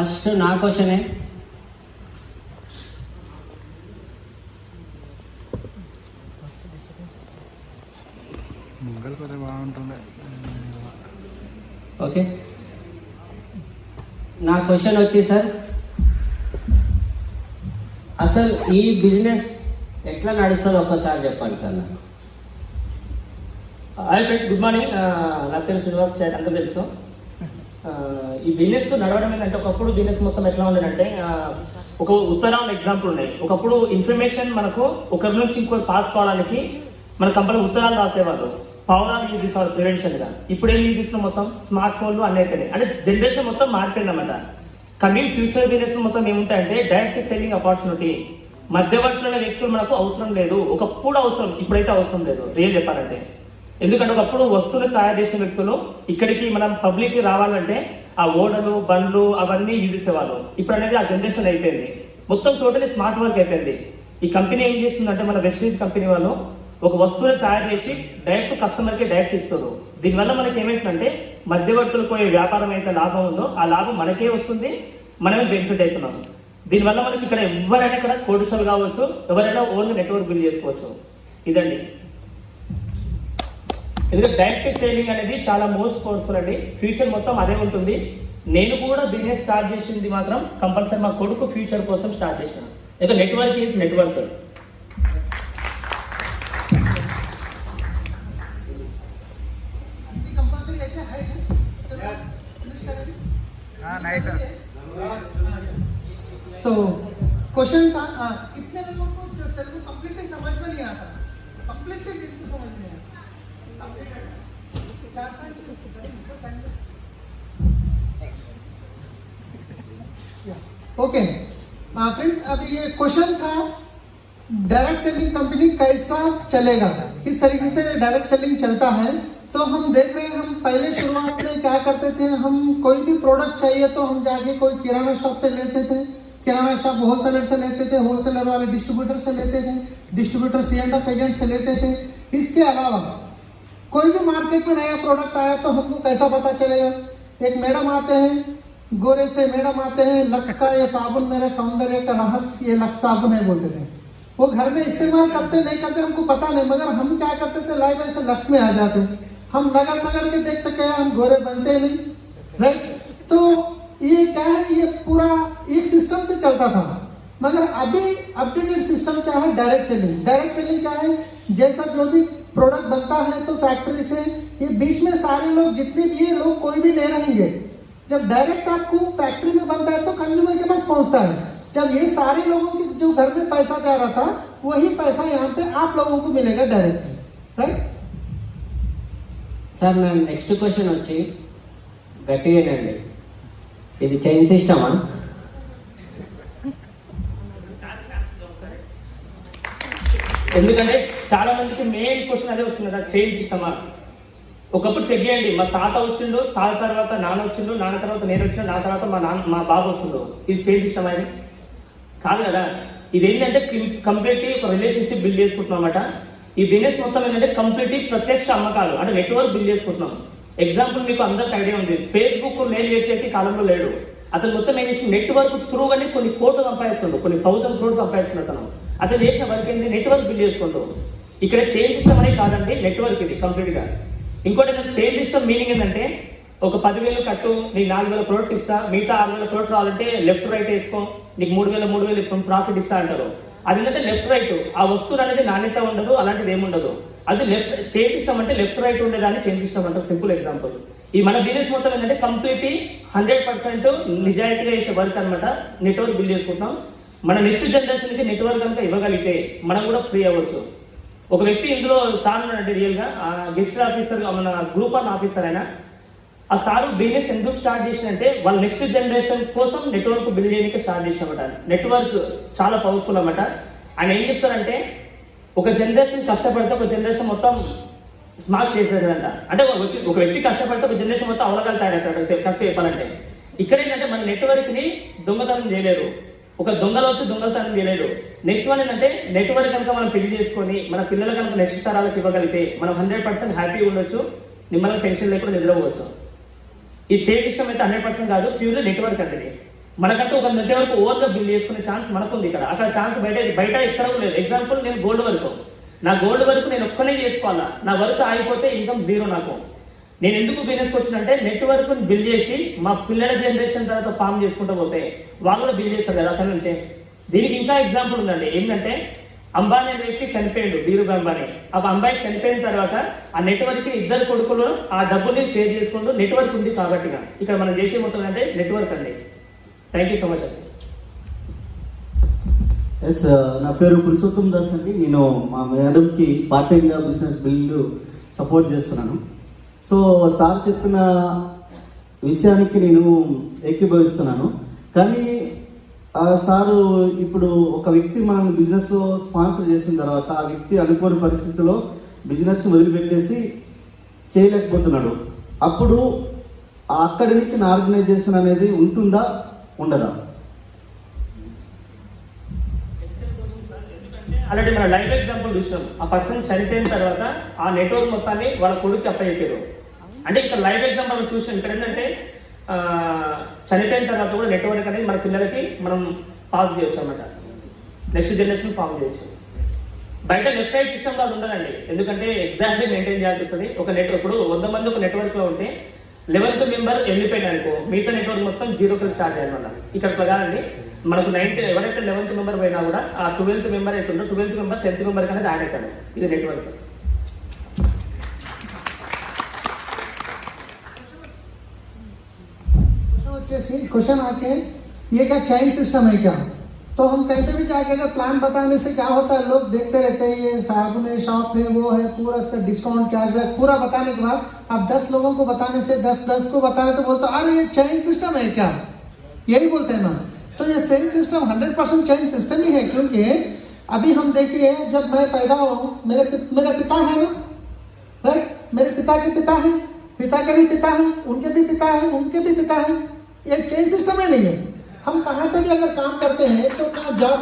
First నా క్వశ్చనే. Okay, నా క్వశ్చన్ వచ్చి సార్, అసలు ఈ బిజినెస్ ఎట్లా నడుస్తుంది ఒక్కసారి చెప్పండి సార్ నాకు. Hi friends, good morning. నా పేరు శ్రీనివాస్ చాట్, అంతా తెలుసు. ఈ బిజినెస్ నడవడం ఏంటంటే, ఒకప్పుడు బిజినెస్ మొత్తం ఎట్లా ఉండేదంటే, ఒక ఉత్తరాలు ఎగ్జాంపుల్ ఉన్నాయి. ఒకప్పుడు ఇన్ఫర్మేషన్ మనకు ఒకరి నుంచి ఇంకొకరు పాస్ కావడానికి మన కంపెనీ ఉత్తరాలు రాసేవాళ్ళు, పౌరాలు యూజ్ చేసేవాళ్ళు ప్రివెన్షన్గా. ఇప్పుడు ఏం యూజ్ చేస్తున్నాం, మొత్తం స్మార్ట్ ఫోన్లు అన్నీ. అంటే జనరేషన్ మొత్తం మారిపోయింది అన్నమాట. కమింగ్ ఫ్యూచర్ బిజినెస్ మొత్తం ఏముంటాయంటే డైరెక్ట్ సెల్లింగ్ ఆపర్చునిటీ. మధ్యవర్తులైన వ్యక్తులు మనకు అవసరం లేదు. ఒకప్పుడు అవసరం, ఇప్పుడైతే అవసరం లేదు రియల్ చెప్పాలంటే. ఎందుకంటే ఒకప్పుడు వస్తువులు తయారు చేసిన వ్యక్తులు ఇక్కడికి మనం పబ్లిక్ రావాలంటే ఆ ఓడలు బండ్లు అవన్నీ యూజ్ చేసేవాళ్ళు. ఇప్పుడు అనేది ఆ జనరేషన్ అయిపోయింది, మొత్తం టోటలీ స్మార్ట్ వర్క్ అయిపోయింది. ఈ కంపెనీ ఏం చేస్తుందంటే, మన వెస్టేజ్ కంపెనీ వాళ్ళు ఒక వస్తువుని తయారు చేసి డైరెక్ట్ కస్టమర్కి డైరెక్ట్ ఇస్తారు. దీనివల్ల మనకి ఏమైతుందంటే, మధ్యవర్తులకు పోయే వ్యాపారం అయితే లాభం ఉందో ఆ లాభం మనకే వస్తుంది, మనమే బెనిఫిట్ అవుతున్నాం. దీనివల్ల మనకి ఇక్కడ ఎవరైనా ఇక్కడ కోటీశ్వరులు కావచ్చు, ఎవరైనా ఓన్ నెట్వర్క్ బిల్డ్ చేసుకోవచ్చు. ఇదండి. ఎందుకంటే డైరెక్ట్ సేలింగ్ అనేది చాలా మోస్ట్ పవర్ఫుల్ అండి. ఫ్యూచర్ మొత్తం అదే ఉంటుంది. నేను కూడా బిజినెస్ స్టార్ట్ చేసింది మాత్రం కంపల్సరీ మా కొడుకు ఫ్యూచర్ కోసం స్టార్ట్ చేసిన. ఎందుకంటే network is network. So question था, कितने लोगों को तेलुगु कंप्लीटली समझ में नहीं आता, कंप्लीटली जिनको समझ में आता। ओके फ्रेंड्स, अभी ये क्वेश्चन था, डायरेक्ट सेलिंग कंपनी कैसा चलेगा, किस तरीके से डायरेक्ट सेलिंग चलता है। तो हम देख रहे हैं, हम पहले शुरुआत में क्या करते थे, हम कोई भी प्रोडक्ट चाहिए तो हम जाके कोई किराना शॉप से लेते थे, किराना शॉप होलसेलर से लेते थे, होलसेलर वाले डिस्ट्रीब्यूटर से लेते थे, डिस्ट्रीब्यूटर C&F एजेंट से लेते थे। इसके अलावा कोई भी मार्केट में नया प्रोडक्ट आया तो हमको कैसा पता चलेगा। एक मैडम आते हैं, गोरे से मैडम आते हैं, लक्स का ये साबुन मेरे सौंदर्य का रहस्य, ये लक्स साबुन है बोलते थे। वो घर में इस्तेमाल करते नहीं करते हमको पता नहीं, मगर हम क्या करते थे, लाइव ऐसे लक्स में आ जाते, हम लगड़ के देखते क्या हम गोरे बनते नहीं, राइट। तो ये क्या है, ये पूरा एक सिस्टम से चलता था। मगर अभी अपडेटेड सिस्टम क्या है, डायरेक्ट सेलिंग। डायरेक्ट सेलिंग क्या है, जैसा जो भी प्रोडक्ट बनता है तो फैक्ट्री से ये बीच में सारे लोग, जितने भी ये लोग कोई भी नहीं रहेंगे। जब डायरेक्ट आपको फैक्ट्री में बनता है तो कंज्यूमर के पास पहुंचता है। जब ये सारे लोगों के जो घर में पैसा जा रहा था, वही पैसा यहाँ पे आप लोगों को मिलेगा डायरेक्टली, राइट। సార్ మేము నెక్స్ట్ క్వశ్చన్ వచ్చి గట్టిగానండి, ఇది చైన్ సిస్టమా? ఎందుకంటే చాలా మందికి మెయిన్ క్వశ్చన్ అదే వస్తుంది కదా, చైన్ సిస్టమా. ఒకప్పుడు చెక్ చేయండి, మా తాత వచ్చిండు, తాత తర్వాత నాన్న వచ్చిండు, నాన్న తర్వాత నేను వచ్చిండు, నా తర్వాత మా బాబు వస్తుండు. ఇది చైన్ సిస్టమ్ అని కాదు కదా. ఇది ఏంటంటే కంప్లీట్లీ ఒక రిలేషన్షిప్ బిల్డ్ చేసుకుంటున్నాం అన్నమాట. ఈ బిజినెస్ మొత్తం ఏంటంటే కంప్లీట్లీ ప్రత్యక్ష అమ్మకాలు, అంటే నెట్వర్క్ బిల్డ్ చేసుకుంటున్నాం. ఎగ్జాంపుల్ మీకు అందరికి ఐడియా ఉంది, ఫేస్బుక్ నేను వ్యక్తి కాలంలో లేడు. అతను మొత్తం ఏం చేసి నెట్వర్క్ త్రూ కానీ కొన్ని కోట్లు సంపాదిస్తుండు, కొన్ని 1000 crores సంపాదించుకుంటున్నాం. అతను చేసిన వర్క్ ఏంటి, నెట్వర్క్ బిల్డ్ చేసుకుంటాం. ఇక్కడ చైన్ సిస్టమ్ అనేది కాదండి, నెట్వర్క్ ఇది కంప్లీట్ గా. ఇంకోటి ఏంటంటే చైన్ సిస్టమ్ మీనింగ్ ఏంటంటే, ఒక 10,000 కట్టు, నీకు 4,000 ప్రోడక్ట్ ఇస్తా, మిగతా 6,000 ప్రోడక్ట్ రావాలంటే లెఫ్ట్ రైట్ వేసుకో, నీకు 3,000 ప్రాఫిట్ ఇస్తా అంటారు. అది ఏంటంటే లెఫ్ట్ రైట్, ఆ వస్తువులు అనేది నాణ్యత ఉండదు, అలాంటిది ఏముండదు. అది లెఫ్ట్ చైన్ సిస్టమ్ అంటే లెఫ్ట్ రైట్ ఉండేదాన్ని చైన్ సిస్టమ్ అంటారు. Simple example. ఈ మన బిజినెస్ మొత్తం ఏంటంటే కంప్లీట్లీ 100% నిజాయితీగా చేసే వర్క్ అనమాట. నెట్వర్క్ బిల్డ్ చేసుకుంటాం. మన నెక్స్ట్ జనరేషన్ కి నెట్వర్క్ కనుక ఇవ్వగలిగితే మనం కూడా ఫ్రీ అవ్వచ్చు. ఒక వ్యక్తి ఇందులో సార్ ఉన్నాడంటే రియల్ గా గెస్ట్ ఆఫీసర్, మన గ్రూప్ వన్ ఆఫీసర్ అయినా, ఆ సారు బిజినెస్ ఎందుకు స్టార్ట్ చేసినంటే వాళ్ళ నెక్స్ట్ జనరేషన్ కోసం నెట్వర్క్ బిల్డ్ చేయడానికి స్టార్ట్ చేసామట. నెట్వర్క్ చాలా పవర్ఫుల్ అన్నమాట. ఆయన ఏం చెప్తారంటే, ఒక జనరేషన్ కష్టపడితే ఒక జనరేషన్ మొత్తం స్మాష్ చేసేదంట. అంటే ఒక వ్యక్తి కష్టపడితే ఒక జనరేషన్ మొత్తం అవలగాలు తయారవుతాడు. కరెక్ట్ చెప్పాలంటే ఇక్కడ ఏంటంటే మన నెట్వర్క్ ని దొంగతనం చేయలేరు, ఒక దొంగలు వచ్చి దొంగతనం చేయలేరు. నెక్స్ట్ వన్ ఏంటంటే, నెట్వర్క్ కనుక మనం పెళ్లి చేసుకొని మన పిల్లలు కనుక నెక్స్ట్ తరాలకు ఇవ్వగలిగితే మనం 100% హ్యాపీగా ఉండొచ్చు, నిమ్మల్ని టెన్షన్ లేకుండా నిద్రపోవచ్చు. ఈ చైన్ సిస్టమ్ అయితే 100% కాదు, ప్యూర్లీ నెట్వర్క్ అంటే. మనకంటూ ఒక నెట్వర్క్ ఓవర్గా బిల్డ్ చేసుకునే ఛాన్స్ మనకుంది ఇక్కడ. అక్కడ ఛాన్స్ బయట ఎక్కడ లేదు. ఎగ్జాంపుల్, నేను గోల్డ్ వర్క్, నా గోల్డ్ వర్క్ నేను ఒక్కనే చేసుకోవాలా, నా వర్క్ ఆగిపోతే ఇన్కమ్ జీరో నాకు. నేను ఎందుకు బిజినెస్కి వచ్చినంటే నెట్వర్క్ బిల్డ్ చేసి మా పిల్లల జనరేషన్ తర్వాత ఫామ్ చేసుకుంటూ పోతే వాళ్ళు కూడా బిల్డ్ చేస్తారు కదా అక్కడ నుంచే. దీనికి ఇంకా ఎగ్జాంపుల్ ఉందండి. ఏంటంటే అంబానీ అనే వ్యక్తి చనిపోయాడు, ధీరుభాయ్ అంబానీ. ఆ అబ్బాయి చనిపోయిన తర్వాత ఆ నెట్వర్క్ ఇద్దరు కొడుకులు ఆ డబ్బుని షేర్ చేసుకుంటూ నెట్వర్క్ ఉంది కాబట్టి ఇక్కడ మనం చేసే మొత్తం అంటే నెట్వర్క్ అండి. థ్యాంక్ యూ సో మచ్ అండి. ఎస్, నా పేరు పురుషోత్తం దాస్ అండి. నేను మా మేడంకి పార్ట్ టైంగా బిజినెస్ బిల్డ్ సపోర్ట్ చేస్తున్నాను. సో సార్ చెప్పిన విషయానికి నేను ఏకీభవిస్తున్నాను. కానీ సారు ఇప్పుడు ఒక వ్యక్తి మనం బిజినెస్లో స్పాన్సర్ చేసిన తర్వాత ఆ వ్యక్తి అనుకోని పరిస్థితిలో బిజినెస్ వదిలిపెట్టేసి చేయలేకపోతున్నాడు. అప్పుడు అక్కడి నుంచి నా ఆర్గనైజేషన్ అనేది ఉంటుందా ఉండదా? ఆల్రెడీ మన లైఫ్ ఎగ్జాంపుల్ చూసినాం. ఆ పర్సన్ చనిపోయిన తర్వాత ఆ నెట్వర్క్ మొత్తాన్ని వాళ్ళ కొడుకు అప్పచెప్పారు. అంటే ఇక్కడ లైఫ్ ఎగ్జాంపుల్ మనం చూసాం. ఇక్కడ ఏంటంటే చనిపోయిన తర్వాత కూడా నెట్వర్క్ అనేది మన పిల్లలకి మనం పాస్ చేయొచ్చు అన్నమాట. నెక్స్ట్ జనరేషన్ ఫామ్ చేయొచ్చు. బయట లెఫ్ట్ రైట్ సిస్టమ్ అది ఉండదండి. ఎందుకంటే ఎగ్జాక్ట్లీ మెయింటైన్ చేయాల్సి వస్తుంది. ఒక నెట్వర్క్ ఇప్పుడు 100 మంది ఒక నెట్వర్క్లో ఉంటే 11th మెంబర్ వెళ్ళిపోయినా అనుకో మిగతా నెట్వర్క్ మొత్తం 0కి స్టార్ట్ చేయాలన్నమాట. ఇక్కడ ప్రకారండి మనకు 90 ఎవరైతే 11th మెంబర్ పోయినా కూడా ఆ 12th మెంబర్ అయితే ఉందో 12th మెంబర్ 10th మెంబర్ అనేది యాడ్ అవుతాడు. ఇది నెట్వర్క్. क्वेश्चन आके ये क्या चैन सिस्टम है क्या? तो हम कहीं पे भी जाके अगर प्लान बताने से क्या होता है, लोग देखते रहते हैं ये साबुन है, शॉप है, वो है, पूरा इसका डिस्काउंट कैशबैक पूरा बताने के बाद आप 10 लोगों को बताने से 10 को बताने तो बोलते अरे ये चैन सिस्टम है क्या, यही बोलते हैं ना. तो ये चैन सिस्टम 100% चैन सिस्टम ही है. क्योंकि अभी हम देखिए जब मैं पैदा हूँ मेरे पिता है ना, राइट, मेरे पिता के पिता है, पिता के भी पिता है, उनके भी पिता है, उनके भी पिता है. ये चेन सिस्टम ही नहीं है. हम कहाँ पे भी अगर काम करते हैं तो कहाँ जॉब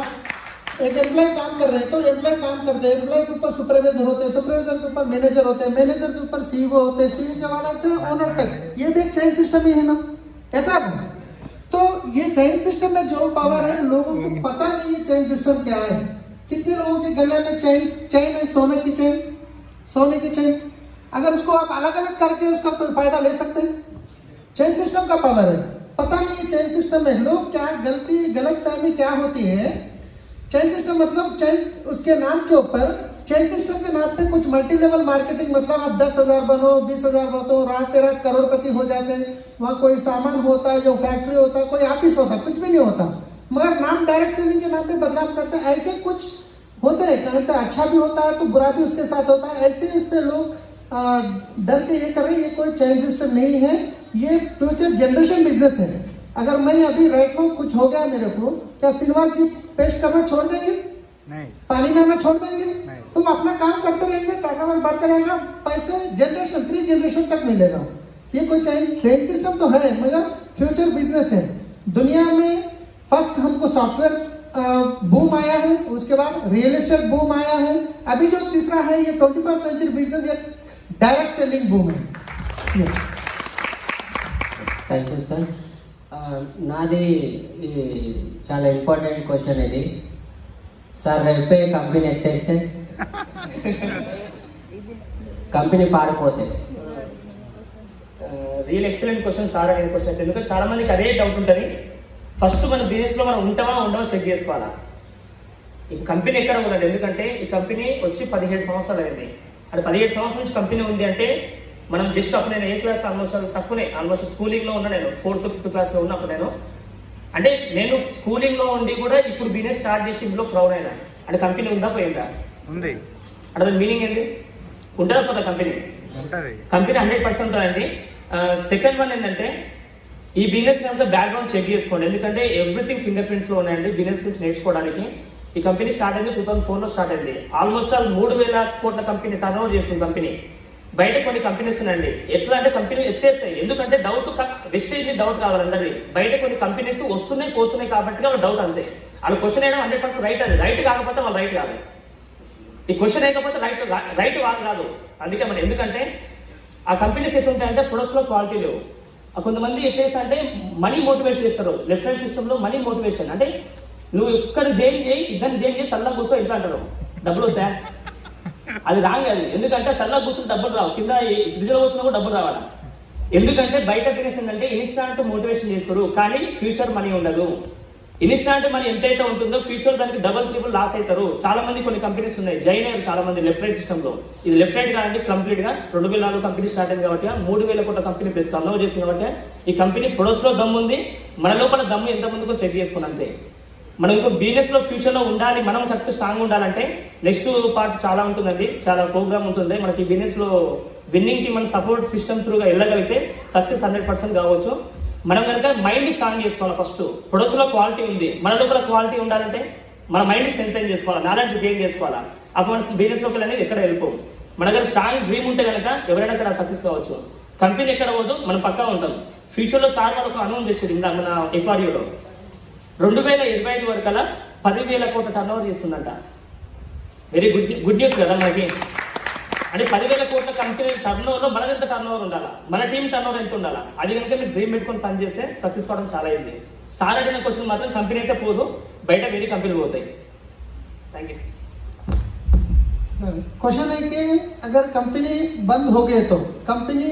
एक एम्प्लॉय काम कर रहे हैं तो एम्प्लॉय काम करते हैं, एम्प्लॉय के ऊपर सुपरवाइजर होते हैं, सुपरवाइजर के ऊपर मैनेजर होते हैं, मैनेजर के ऊपर सीईओ होते हैं, सीईओ के बाद से ओनर तक. ये भी एक चेन सिस्टम ही है ना, ऐसा है. तो ये चेन सिस्टम में जो पावर है लोगों को पता नहीं है चेन सिस्टम क्या है. कितने लोगों के गले में चेन है, सोने की चेन. अगर उसको आप अलग अलग करके उसका कोई फायदा ले सकते हैं. चेन सिस्टम का पावर है. पता नहीं है चेन सिस्टम में लोग क्या गलत फहमी क्या होती है. चेन सिस्टम मतलब चेन उसके नाम के ऊपर, चेन सिस्टम के नाम पे कुछ मल्टी लेवल मार्केटिंग, मतलब आप 10,000 बनो, 20,000 बनो, रात करोड़पति हो जाते हैं. वहाँ कोई सामान होता है, जो फैक्ट्री होता है, कोई ऑफिस होता है, कुछ भी नहीं होता, मगर नाम डायरेक्ट सेलिंग के नाम पे बदनाम करते हैं. ऐसे कुछ होते हैं. कहीं पे अच्छा भी होता है तो बुरा भी उसके साथ होता है. ऐसे इससे लोग डर के ये करें. ये कोई चेन सिस्टम नहीं है, ये फ्यूचर जनरेशन बिजनेस है. अगर मैं अभी रेट में कुछ हो गया मेरे को, क्या श्रीनिवास जी पेस्ट करना छोड़ देंगे? नहीं. पानी में छोड़ देंगे? नहीं. तुम अपना काम करते रहेंगे, टर्नओवर बढ़ते रहेगा, पैसे जनरेशन 3 जनरेशन तक मिलेगा. ये कोई चेन सिस्टम तो है मगर फ्यूचर बिजनेस है. दुनिया में फर्स्ट हमको सॉफ्टवेयर बूम आया है, उसके बाद रियल एस्टेट बूम आया है. अभी जो तीसरा है ये 21st सेंचुरी बिजनेस, ये डायरेक्ट सेलिंग बूम है. Thank you sir. నాది చాలా ఇంపార్టెంట్ క్వశ్చన్ ఇది. సార్ రేపే కంపెనీ ఎత్తేస్తే కంపెనీ పారిపోతే? రియల్ ఎక్సలెంట్ క్వశ్చన్ సార్ అనే క్వశ్చన్. ఎందుకంటే చాలా మందికి అదే డౌట్ ఉంటుంది. ఫస్ట్ మన బిజినెస్లో మనం ఉంటామా ఉండమో చెక్ చేసుకోవాలా. ఈ కంపెనీ ఎక్కడ ఉందండి? ఎందుకంటే ఈ కంపెనీ వచ్చి 17 సంవత్సరాలు అయింది. అది 17 సంవత్సరాల నుంచి కంపెనీ ఉంది అంటే మనం జస్ట్ అప్పుడు నేను ఏ క్లాస్ ఆల్మోస్ట్ స్కూలింగ్లో ఉన్నా. నేను 4th to 5th క్లాస్లో ఉన్నప్పుడు అంటే నేను స్కూలింగ్లో ఉండి కూడా ఇప్పుడు బిజినెస్ స్టార్ట్ చేసి ఇందులో ప్రౌడ్ అయినా. అంటే కంపెనీ ఉందా పోయిందా? ఉంది. అంటే దాని మీనింగ్ ఏంటి? ఉంటుందా పోతా కంపెనీ? కంపెనీ 100% ఉంటుందండి. సెకండ్ వన్ ఏంటంటే ఈ బిజినెస్ అంతా బ్యాక్గ్రౌండ్ చెక్ చేసుకోండి. ఎందుకంటే ఎవ్రీథింగ్ ఫింగర్ ప్రింట్స్లో ఉన్నాయండి. బిజినెస్ గురించి నేర్చుకోవడానికి ఈ కంపెనీ స్టార్ట్ అయింది 2004లో స్టార్ట్ అయింది. ఆల్మోస్ట్ 3,000 కోట్ల కంపెనీ టర్నోవర్ చేస్తుంది కంపెనీ. బయట కొన్ని కంపెనీస్ ఉన్నాయండి, ఎట్లా అంటే కంపెనీలు ఎత్తేస్తాయి. ఎందుకంటే డౌట్ వెస్టేజ్ డౌట్ కావాలందరిది. బయట కొన్ని కంపెనీస్ వస్తున్నాయి పోతున్నాయి కాబట్టి వాళ్ళ డౌట్ అంతే. వాళ్ళ క్వశ్చన్ అయినా 100% రైట్. అది రైట్ కాకపోతే వాళ్ళు రైట్ కాదు. ఈ క్వశ్చన్ అయిపోతే రైట్ వాళ్ళు కాదు. అందుకే మనం ఎందుకంటే ఆ కంపెనీస్ ఎట్లుంటాయంటే ప్రొడక్ట్స్లో క్వాలిటీ లేవు, కొంతమంది ఎట్లేసి అంటే మనీ మోటివేషన్ చేస్తారు. లెఫ్ట్ హ్యాండ్ సిస్టంలో మనీ మోటివేషన్ అంటే నువ్వు ఇక్కడ జైన్ చేయి, ఇద్దరిని జైన్ చేసి సల్లా కూర్చో ఇంట్లో అంటారు, డబ్బులు వస్తాయి. అది రాంగ్ అది. ఎందుకంటే సల్లా కూర్చొని డబ్బులు రావు, కింద ఫ్రిడ్జ్లో కూర్చున్నా కూడా డబ్బులు రావాలి. ఎందుకంటే బయట బిజినెస్ ఏంటంటే ఇన్స్టాంట్ మోటివేషన్ చేస్తారు, కానీ ఫ్యూచర్ మనీ ఉండదు. ఇన్స్టాంట్ మనీ ఎంతైతే ఉంటుందో ఫ్యూచర్ దానికి డబుల్ ట్రిపుల్ లాస్ అవుతారు. చాలా మంది కొన్ని కంపెనీస్ ఉన్నాయి, జైన్ అయ్యారు చాలా మంది లెఫ్ట్ రైట్ సిస్టమ్ లో. ఇది లెఫ్ట్ రైట్ కాదండి, కంప్లీట్ గా 2004 కంపెనీ స్టార్ట్ అయింది కాబట్టి 3000 కోట్ల కంపెనీ ప్లేస్ అలౌ చేసింది కాబట్టి ఈ కంపెనీ ప్రొడక్ట్స్ లో దమ్ము ఉంది, మన లోపల దమ్ము ఎంత ముందుకో చెక్ చేసుకుని అంతే. మనం ఇంకో బిజినెస్ లో ఫ్యూచర్ లో ఉండాలి, మనం కరెక్ట్ స్ట్రాంగ్ ఉండాలంటే నెక్స్ట్ పార్ట్ చాలా ఉంటుందండి, చాలా ప్రోగ్రామ్ ఉంటుంది. మనకి బిజినెస్ లో విన్నింగ్ కి మన సపోర్ట్ సిస్టమ్ త్రూగా వెళ్ళగలిగితే సక్సెస్ 100% కావచ్చు. మనం కనుక మైండ్ స్ట్రాంగ్ చేసుకోవాలి. ఫస్ట్ ప్రొడక్ట్స్ లో క్వాలిటీ ఉంది, మన లోపల క్వాలిటీ ఉండాలంటే మన మైండ్ స్ట్రెంగ్ చేసుకోవాలి, నాలెడ్జ్ గెయిన్ చేసుకోవాలా. అప్పుడు మనకి బిజినెస్ లోకి అనేది ఎక్కడ వెళ్ళిపోవు. మన దగ్గర స్ట్రాంగ్ డ్రీమ్ ఉంటే కనుక ఎవరైనా అక్కడ సక్సెస్ కావచ్చు. కంపెనీ ఎక్కడ పోదు, మనం పక్కా ఉంటాం. ఫ్యూచర్ లో సార్ వాళ్ళు ఒక అనౌన్స్ చేసేది ఇందా మన ఎఫ్ఆర్యూలో 2025 వరకల్లా 10,000 కోట్ల టర్న్ ఓవర్ చేస్తుందంట. వెరీ గుడ్ న్యూస్ కదా మనకి. అంటే 10,000 కోట్ల కంపెనీ టర్న్ ఓవర్ లో మనది ఎంత టర్న్ ఓవర్ ఉండాలా, మన టీం టర్న్ ఓవర్ ఎంత ఉండాలా, అది కనుక మీరు డ్రీమ్ పెట్టుకొని పని చేస్తే సక్సెస్ కావడం చాలా ఈజీ. సార్ అడిగిన క్వశ్చన్ మాత్రం కంపెనీ అయితే పోదు, బయట వేరే కంపెనీలు పోతాయి. Thank you. क्वेश्चन है कि अगर कंपनी बंद हो गए तो, कंपनी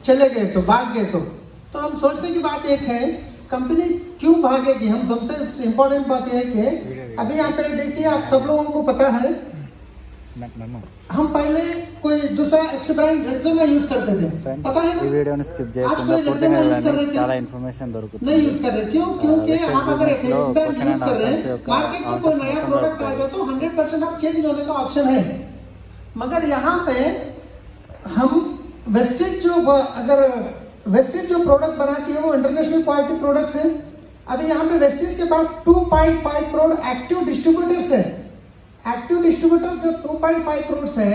चले गए तो, भाग गए तो हम सोचने की बात एक है कंपनी क्यों भागेगी. हम सबसे इम्पोर्टेंट बात यह है कि अभी यहाँ पे देखिए, आप सब लोगों को पता है हम पहले कोई दूसरा एक्सब्रांड रेक्सोना यूज करते थे, पता है. ఈ వీడియోని స్కిప్ చేయకుండా పూర్తిగా చూడండి, చాలా ఇన్ఫర్మేషన్ దొరుకుతుంది. नहीं यूज कर रहे क्यों? क्योंकि आप अगर एक्सब्रांड यूज कर रहे हैं, मार्केट में कोई नया प्रोडक्ट आ गया तो 100% आप चेंज होने का ऑप्शन है. मगर यहाँ पे हम वेस्टेज जो प्रोडक्ट बनाती है वो इंटरनेशनल क्वालिटी प्रोडक्ट्स है. अभी यहाँ पे वेस्टेज के पास 2.5 करोड़ एक्टिव डिस्ट्रीब्यूटर्स है. एक्टिव डिस्ट्रीब्यूटर जो 2.5 करोड़ है,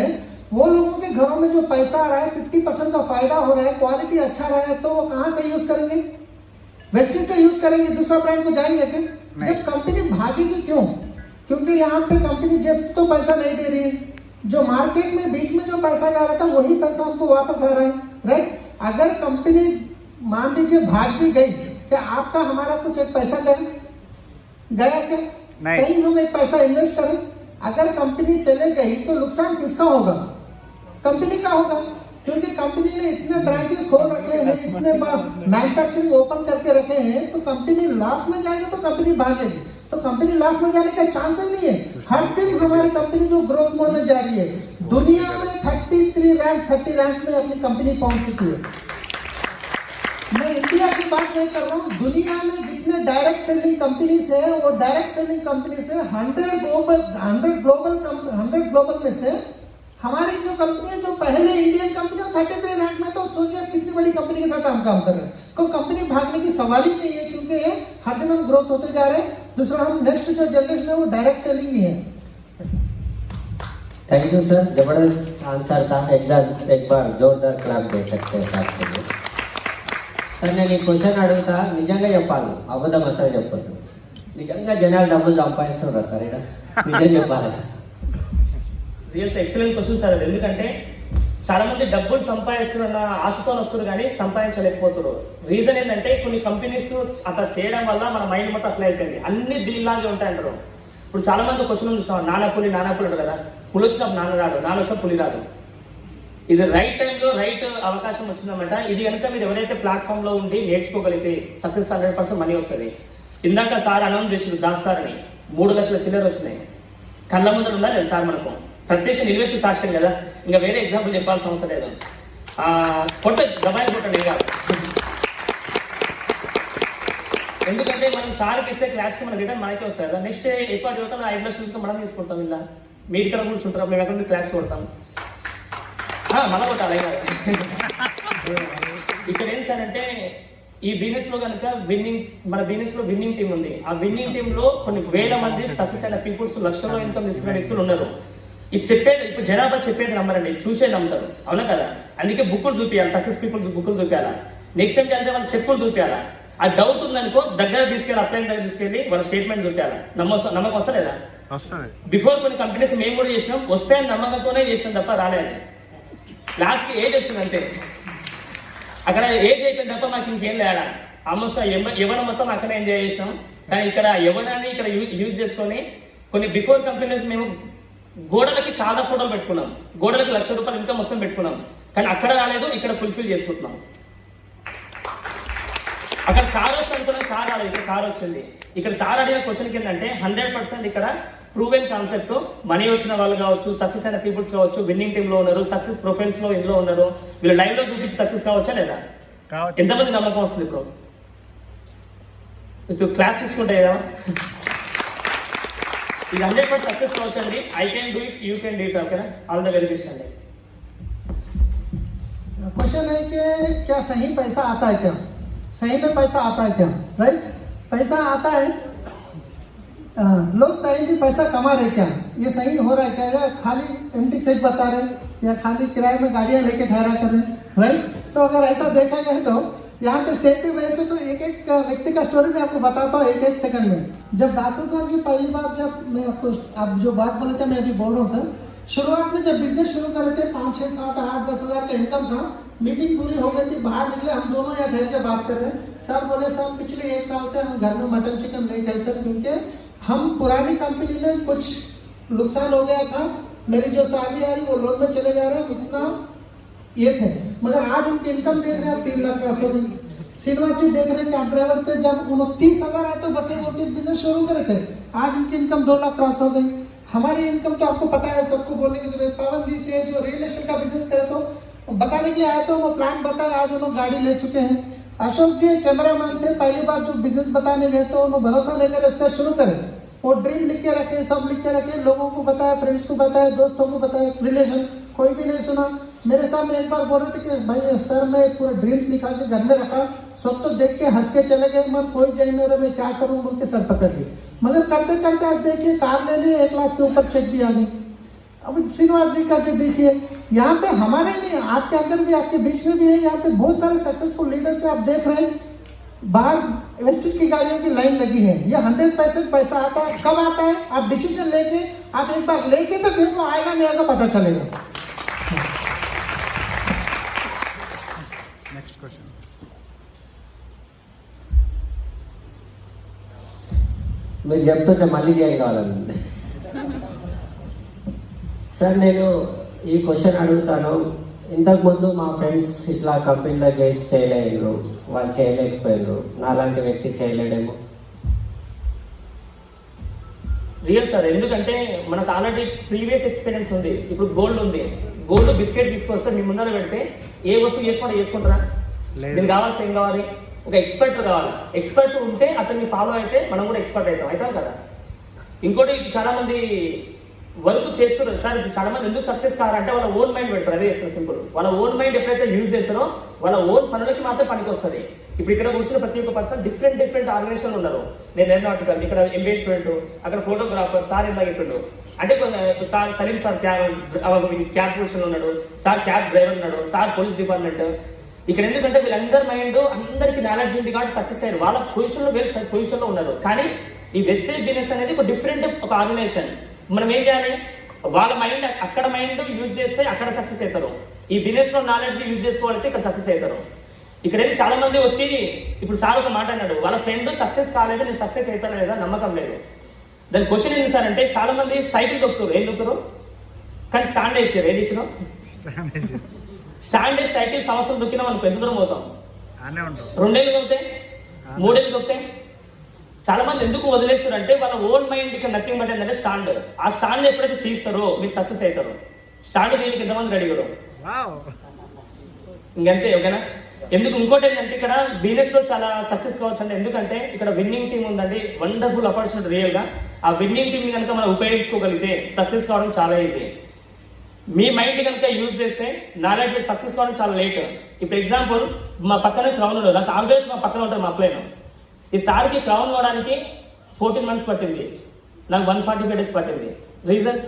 वो लोगों के घरों में जो पैसा आ रहा है, 50% का फायदा हो रहा है, क्वालिटी अच्छा रहा है, तो वो कहाँ से यूज करेंगे? वेस्टेज से यूज करेंगे, दूसरा ब्रांड को जाएंगे क्या? जब कंपनी भागेगी क्यों? क्योंकि यहाँ पे कंपनी जब तो पैसा नहीं दे रही है, जो मार्केट में बीच में जो पैसा जा रहा था वही पैसा हमको वापस आ रहा है, राइट. अगर कंपनी मान लीजिए भाग भी गई, क्या आपका हमारा कुछ एक पैसा गया क्या? कहीं हम एक पैसा इन्वेस्ट करें, अगर कंपनी चले गई तो नुकसान किसका होगा? कंपनी का होगा. क्योंकि कंपनी ने इतने ब्रांचेस खोल रखे हैं, इतने मैन्युफैक्चरिंग ओपन करके रखे हैं, तो कंपनी लॉस में जाएगी तो कंपनी भागेगी. तो कंपनी लॉस में जाने का चांस ही नहीं है. हर दिन हमारी कंपनी जो ग्रोथ मोड में जा रही है, दुनिया में 30 रैंक में अपनी कंपनी पहुंच चुकी है. मैं इंडिया की बात नहीं कर रहा हूँ, दुनिया में जितने डायरेक्ट सेलिंग कंपनीज है, वो डायरेक्ट सेलिंग कंपनीज है 100 ग्लोबल में से हमारी जो कंपनी है, जो पहले इंडियन कंपनी 33 रैंक में, तो सोचिए कितनी बड़ी कंपनी के साथ हम काम कर रहे हैं. तो कंपनी भागने की सवाल ही नहीं है, क्योंकि हर दिन हम ग्रोथ होते जा रहे हैं. दूसरा, हम नेक्स्ट जो जनरेशन है वो डायरेक्ट सेलिंग ही है. थैंक यू सर, जबरदस्त आंसर था. एक बार जोरदार क्लैप दे सकते हैं साथ के लिए. సార్ నేను ఈ క్వశ్చన్ అడుగుతా, నిజంగా చెప్పాలి, అబద్ధం అసలు చెప్పొద్దు. నిజంగా జనాలు డబ్బులు సంపాదిస్తున్నారు సార్, ఇక్కడ నిజం చెప్పాలి. రియల్స్ ఎక్సలెంట్ క్వశ్చన్ సార్. ఎందుకంటే చాలా మంది డబ్బులు సంపాదిస్తున్న ఆశతో వస్తారు కానీ సంపాదించలేకపోతారు. రీజన్ ఏంటంటే కొన్ని కంపెనీస్ అట్లా చేయడం వల్ల మన మైండ్ మొత్తం అట్లా అయిపోయింది, అన్ని దీనిలాగే ఉంటాయంటారు. ఇప్పుడు చాలా మంది క్వశ్చన్ చూస్తాం, నాన్న పులి అంటారు కదా. పులి వచ్చినప్పుడు నాన్న రాదు, నాన్న వచ్చినప్పుడు పులి రాదు. ఇది రైట్ టైంలో రైట్ అవకాశం వచ్చిందన్నమాట. ఇది కనుక మీరు ఎవరైతే ప్లాట్ఫామ్ లో ఉండి నేర్చుకోగలిగితే సక్సెస్ 100% మనీ వస్తుంది. ఇందాక సార్ అనౌన్స్ చేసిండు దాస్ సార్ అని 3 లక్షల చిల్లర వచ్చినాయి. కళ్ళ ముందర ఉండాలి సార్ మనకు ప్రత్యక్ష నిలువెత్తు సాక్ష్యం కదా. ఇంకా వేరే ఎగ్జాంపుల్ చెప్పాల్సిన అవసరం లేదు. కొట్ట గబాయి కొట్టండి ఇక. ఎందుకంటే మనం సార్కి ఇస్తే క్లాప్స్ మన రిటర్న్ మనకే వస్తాయి కదా. నెక్స్ట్ ఎక్కువ యువత 5 లక్షలతో మనం తీసుకుంటాం. ఇలా మీరు ఇక్కడ కూర్చుంటారు, మేము ఎక్కడ క్లాప్స్ కొడతాం, మన కొట్టాలి. ఇక్కడ ఏం సార్ అంటే ఈ బిజినెస్ లో కనుక మన బిజినెస్ లో విన్నింగ్ టీం ఉంది. ఆ విన్నింగ్ టీమ్ లో కొన్ని వేల మంది సక్సెస్ అయిన పీపుల్స్, లక్షల్లో ఇన్కమ్ తీసుకునే వ్యక్తులు ఉన్నారు. ఇది చెప్పేది ఇప్పుడు జనాభా చెప్పేది నమ్మరండి, చూసేది నమ్ముతారు, అవునా కదా. అందుకే బుక్కులు చూపించాలి, సక్సెస్ పీపుల్ బుక్కులు చూపించాలా. నెక్స్ట్ టైం జరిగితే వాళ్ళు చెప్పులు చూపించాలా. ఆ డౌట్ ఉందనుకో దగ్గర తీసుకెళ్ళి, అప్లైన్ దగ్గర తీసుకెళ్ళి వాళ్ళ స్టేట్మెంట్ చూపించాలా. నమ్మకం వస్తా లేదా? బిఫోర్ కొన్ని కంపెనీస్ మేము కూడా చేసినాం, వస్తాయని నమ్మకంతోనే చేసినాం తప్ప రాలేదు. లాస్ట్ ఏజ్ వచ్చింది అంతే. అక్కడ ఏజ్ అయిపోయిన తప్ప మాకు ఇంకేం లేడా. ఆల్మోస్ట్ యవన మొత్తం అక్కడ ఎంజాయ్ చేసినాం. కానీ ఇక్కడ యవనాన్ని ఇక్కడ యూజ్ చేసుకొని కొన్ని బిఫోర్ కంపెనీస్ మేము గోడలకి కాళ్ళ ఫోటోలు పెట్టుకున్నాం, గోడలకి ₹1,00,000 ఇన్కమ్ మొత్తం పెట్టుకున్నాం. కానీ అక్కడ రాలేదు, ఇక్కడ ఫుల్ఫిల్ చేసుకుంటున్నాం. అక్కడ కార్ వస్తుంది అనుకున్నాం, కార్ రాలేదు, ఇక్కడ కార్ వచ్చింది. ఇక్కడ సార్ అడిగిన క్వశ్చన్ ఏంటంటే 100% ఇక్కడ ప్రూవెన్ కాన్సెప్ట్. మనీ వచ్చిన వాళ్ళు కావచ్చు, సక్సెస్ అయిన పీపుల్స్ కావచ్చు, విన్నింగ్ టీమ్ లో ఉన్నారు, సక్సెస్ ప్రొఫైల్స్ లో ఇందులో ఉన్నారు. వీళ్ళు లైవ్ లో చూపించి సక్సెస్ కావచ్చా లేదా? ఎంతమంది నమ్మకం వస్తుంది ఇప్పుడు? ఇప్పుడు క్లాస్ తీసుకుంటే కదా ఇది 100% సక్సెస్ కావచ్చు అండి. I can do it, you can do it. ఓకేనా? ఆల్ ద వెరీ బెస్ట్ అండి. क्वेश्चन है कि क्या सही पैसा आता है, क्या सही में पैसा आता है क्या? राइट, पैसा आता है। लोग सही भी पैसा कमा रहे क्या? ये सही हो रहा है क्या, या खाली एम्प्टी चेक बता रहे या खाली किराए में गाड़ियां लेके ठहरा कर रहे? राइट, तो अगर ऐसा देखा जाए तो यहाँ पे स्टेट पे गए तो एक एक व्यक्ति का स्टोरी मैं आपको बताता हूँ एक सेकंड में। जब दासू सर जी पहली बार, जब मैं आपको आप जो बात बोले थे मैं अभी बोल रहा हूँ सर, शुरुआत में जब बिजनेस शुरू करे थे 5, 6, 7, 8, 10 हज़ार का इनकम था। मीटिंग पूरी हो गई थी, बाहर निकले, हम दोनों यहाँ ठहर के बात कर रहे हैं। सर बोले सर पिछले 1 साल से हम घर में मटन चिकन नहीं खाए सर, क्योंकि हम पुरानी कंपनी में कुछ नुकसान हो गया था, मेरी जो सैलरी आ रही वो लोन में चले जा रहे हैं, इतना ये थे। मगर आज उनकी इनकम देख रहे हैं 3 लाख क्रॉस हो गई। श्रीनिवास जी देख रहे हैं कैब ड्राइवर थे, जब 29,000 आए तो बस एक बिजनेस शुरू करे थे, आज उनकी इनकम 2 लाख क्रॉस हो गई। हमारी इनकम तो आपको पता है, सबको बोलने की जरूरत। पवन जी से जो रियल एस्टेट का बिजनेस करे तो बताने के लिए आए तो वो प्लान बताया, आज उन्होंने गाड़ी ले चुके हैं। अशोक जी कैमरामैन थे, पहली बार जो बिजनेस बताने गए तो उन्होंने भरोसा लेकर उसका शुरू करे, वो ड्रीम लिख के रखे, सब लिख के रखे, लोगों को बताया, फ्रेंड्स को बताया, दोस्तों को बताया, रिलेशन कोई भी नहीं सुना। मेरे सामने एक बार बोल रहे थे कि भाई सर मैं पूरा ड्रीम्स लिखा के घर में रखा, सब तो देख के हंस के चले गए, मैं कोई जाइन नहीं रहा, मैं क्या करूं बोल के सर पकड़ लिए। मगर करते करते आज देखिए कार ले लिए, 1 लाख के ऊपर चेक भी आ गई। अब श्रीनिवास जी का चेक देखिए, यहाँ पे हमारे नहीं, आपके अंदर भी, आपके बीच में भी है। यहाँ पे बहुत सारे सक्सेसफुल लीडर से आप देख रहे हैं, बाहर वेस्टेज की गाड़ियों की लाइन लगी है। ये 100% पैसा आता है। कब आता है? आप डिसीजन लेके, आप एक बार लेके तो फिर वो आएगा नहीं आएगा पता चलेगा। Next question. మీరు చెప్తుంటే మళ్ళీ చేయం కావాలండి సార్. నేను ఈ క్వశ్చన్ అడుగుతాను. ఇంతకుముందు మా ఫ్రెండ్స్ ఇట్లా కంపెనీలో చేసి చేయలేరు, వాళ్ళు చేయలేకపోయారు, నాలాంటి వ్యక్తి చేయలేడేమో. రియల్ సార్, ఎందుకంటే మనకు ఆల్రెడీ ప్రీవియస్ ఎక్స్పీరియన్స్ ఉంది. ఇప్పుడు గోల్డ్ ఉంది, గోల్డ్ బిస్కెట్ తీసుకొస్తే మీ ముందర పెడితే ఏ వస్తువు చేసుకుంటారా? దీనికి కావాల్సి ఏం కావాలి? ఒక ఎక్స్పర్ట్ కావాలి. ఎక్స్పర్ట్ ఉంటే అతన్ని ఫాలో అయితే మనం కూడా ఎక్స్పర్ట్ అవుతాం కదా. ఇంకోటి చాలా మంది వర్క్ చేస్తున్నారు సార్, చాలా మంది ఎందుకు సక్సెస్ కావాలంటే వాళ్ళ ఓన్ మైండ్ పెడతారు. అదే సింపుల్. వాళ్ళ ఓన్ మైండ్ ఎప్పుడైతే యూజ్ చేస్తారో వాళ్ళ ఓన్ పనులకి మాత్రం పనికి వస్తుంది. ఇప్పుడు ఇక్కడ కూర్చున్న ప్రతి ఒక్క పర్సన్ డిఫరెంట్ ఆర్గనైజేషన్ ఉన్నారు. నేను ఎయిరోనాటికల్, ఇక్కడ ఎంబీఏ స్టూడెంట్, అక్కడ ఫోటోగ్రాఫర్, సార్ ఎంత చెప్పిండు అంటే sir Saleem sir cab position ఉన్నాడు, సార్ క్యాబ్ డ్రైవర్ ఉన్నాడు, సార్ పోలీస్ డిపార్ట్మెంట్. ఇక్కడ ఎందుకంటే వీళ్ళందరి మైండ్ అందరికి నాలెడ్జ్ ఉంది కాబట్టి సక్సెస్ అయ్యారు. వాళ్ళ పొజిషన్లో వీళ్ళు పొజిషన్లో ఉన్నారు. కానీ ఈ వెస్టేజ్ బిజినెస్ అనేది ఒక డిఫరెంట్ ఒక ఆర్గనైజేషన్. మనం ఏం చేయాలి? వాళ్ళ మైండ్ అక్కడ మైండ్ యూజ్ చేస్తే అక్కడ సక్సెస్ అవుతారు. ఈ బిజినెస్ లో నాలెడ్జ్ యూజ్ చేసుకోవాలంటే ఇక్కడ సక్సెస్ అవుతారు. ఇక్కడైతే చాలా మంది వచ్చి, ఇప్పుడు సార్ ఒక మాట అన్నాడు, వాళ్ళ ఫ్రెండ్ సక్సెస్ కాలేదు, నేను సక్సెస్ అవుతాను లేదా నమ్మకం లేదు. దాని క్వశ్చన్ ఏంటి సార్ అంటే, చాలా మంది సైకిల్ దొక్కుతారు, ఏం దొక్కుతారు కానీ స్టాండ్ వేసారు. ఏం చేసినాం? స్టాండ్ వేసి సైకిల్ సంవత్సరం దొక్కినా మనం ఎంత దూరం అవుతాం? 2 ఏళ్ళు దొక్కితే, 3 ఏళ్ళు దొక్కితే. చాలా మంది ఎందుకు వదిలేస్తారు అంటే వాళ్ళ ఓన్ మైండ్ కి నథింగ్ బట్ ఏంటంటే స్టాండ్. ఆ స్టాండ్ ఎప్పుడైతే తీస్తారో మీరు సక్సెస్ అవుతారు. స్టాండ్ దీనికి ఎంతమంది రెడీ కూడా ఇంకంతే. ఓకేనా? ఎందుకు? ఇంకోటి ఏంటంటే ఇక్కడ బిజినెస్ లో చాలా సక్సెస్ కావచ్చు అంటే, ఎందుకంటే ఇక్కడ విన్నింగ్ టీమ్ ఉందండి, వండర్ఫుల్ ఆపర్చునిటీ రియల్ గా. ఆ విన్నింగ్ టీమ్ కనుక మనం ఉపయోగించుకోగలిగితే సక్సెస్ కావడం చాలా ఈజీ. మీ మైండ్ కనుక యూజ్ చేస్తే నాలెడ్జ్ సక్సెస్ కావడం చాలా లేట్. ఇప్పుడు ఎగ్జాంపుల్, మా పక్కనే క్రౌన్ ఉండదు, నాకు ఆల్వేస్ మా పక్కన ఉంటారు మా అప్లైన్. ఈ సార్కి క్రౌన్ అవడానికి 14 months పట్టింది, నాకు 145 days పట్టింది. రీజన్?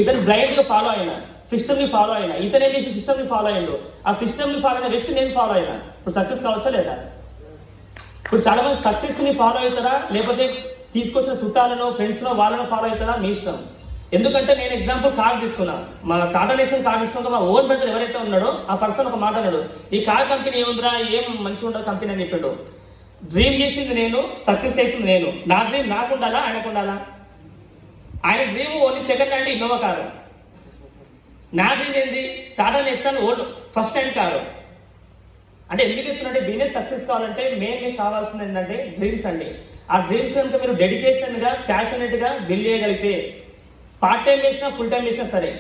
ఇతను బ్లైండ్ గా ఫాలో అయినా, సిస్టమ్ ని ఫాలో అయినా. ఇతను ఏం చేసి సిస్టమ్ ని ఫాలో అయ్యాడు, ఆ సిస్టమ్ ని ఫాలో అయిన వ్యక్తి నేను ఫాలో అయినా. ఇప్పుడు సక్సెస్ కావచ్చా లేదా? ఇప్పుడు చాలా మంది సక్సెస్ ని ఫాలో అవుతారా, లేకపోతే తీసుకొచ్చిన చుట్టాలను, ఫ్రెండ్స్ లో వాళ్ళను ఫాలో అవుతారా, మీ ఇష్టం. ఎందుకంటే నేను ఎగ్జాంపుల్ కార్డు తీసుకున్నా, మా టాటా నేషన్ కార్డు తీసుకున్నాక మా ఓన్ బ్రదర్ ఎవరైతే ఉన్నాడో ఆ పర్సన్ ఒక మాట అన్నాడు, ఈ కార్ కంపెనీ ఏముందిరా, ఏం మంచిగా ఉండదు కంపెనీ అని చెప్పాడు. డ్రీమ్ చేసింది నేను, సక్సెస్ అవుతుంది నేను. నా డ్రీమ్ నాకు ఉండాలా, ఆయనకు ఉండాలా? ఆయన dream only second hand Innova car, నా డ్రీమ్ ఏంది Tata nation old first hand car. అంటే ఎందుకు చెప్తున్నాంటే బిజినెస్ సక్సెస్ కావాలంటే మెయిన్ మీకు కావాల్సింది ఏంటంటే డ్రీమ్స్ అండి. ఆ డ్రీమ్స్ కనుక మీరు డెడికేషన్గా ప్యాషనెట్గా బిల్డ్ చేయగలిగితే, పార్ట్ టైం చేసినా ఫుల్ టైం చేసినా సరే,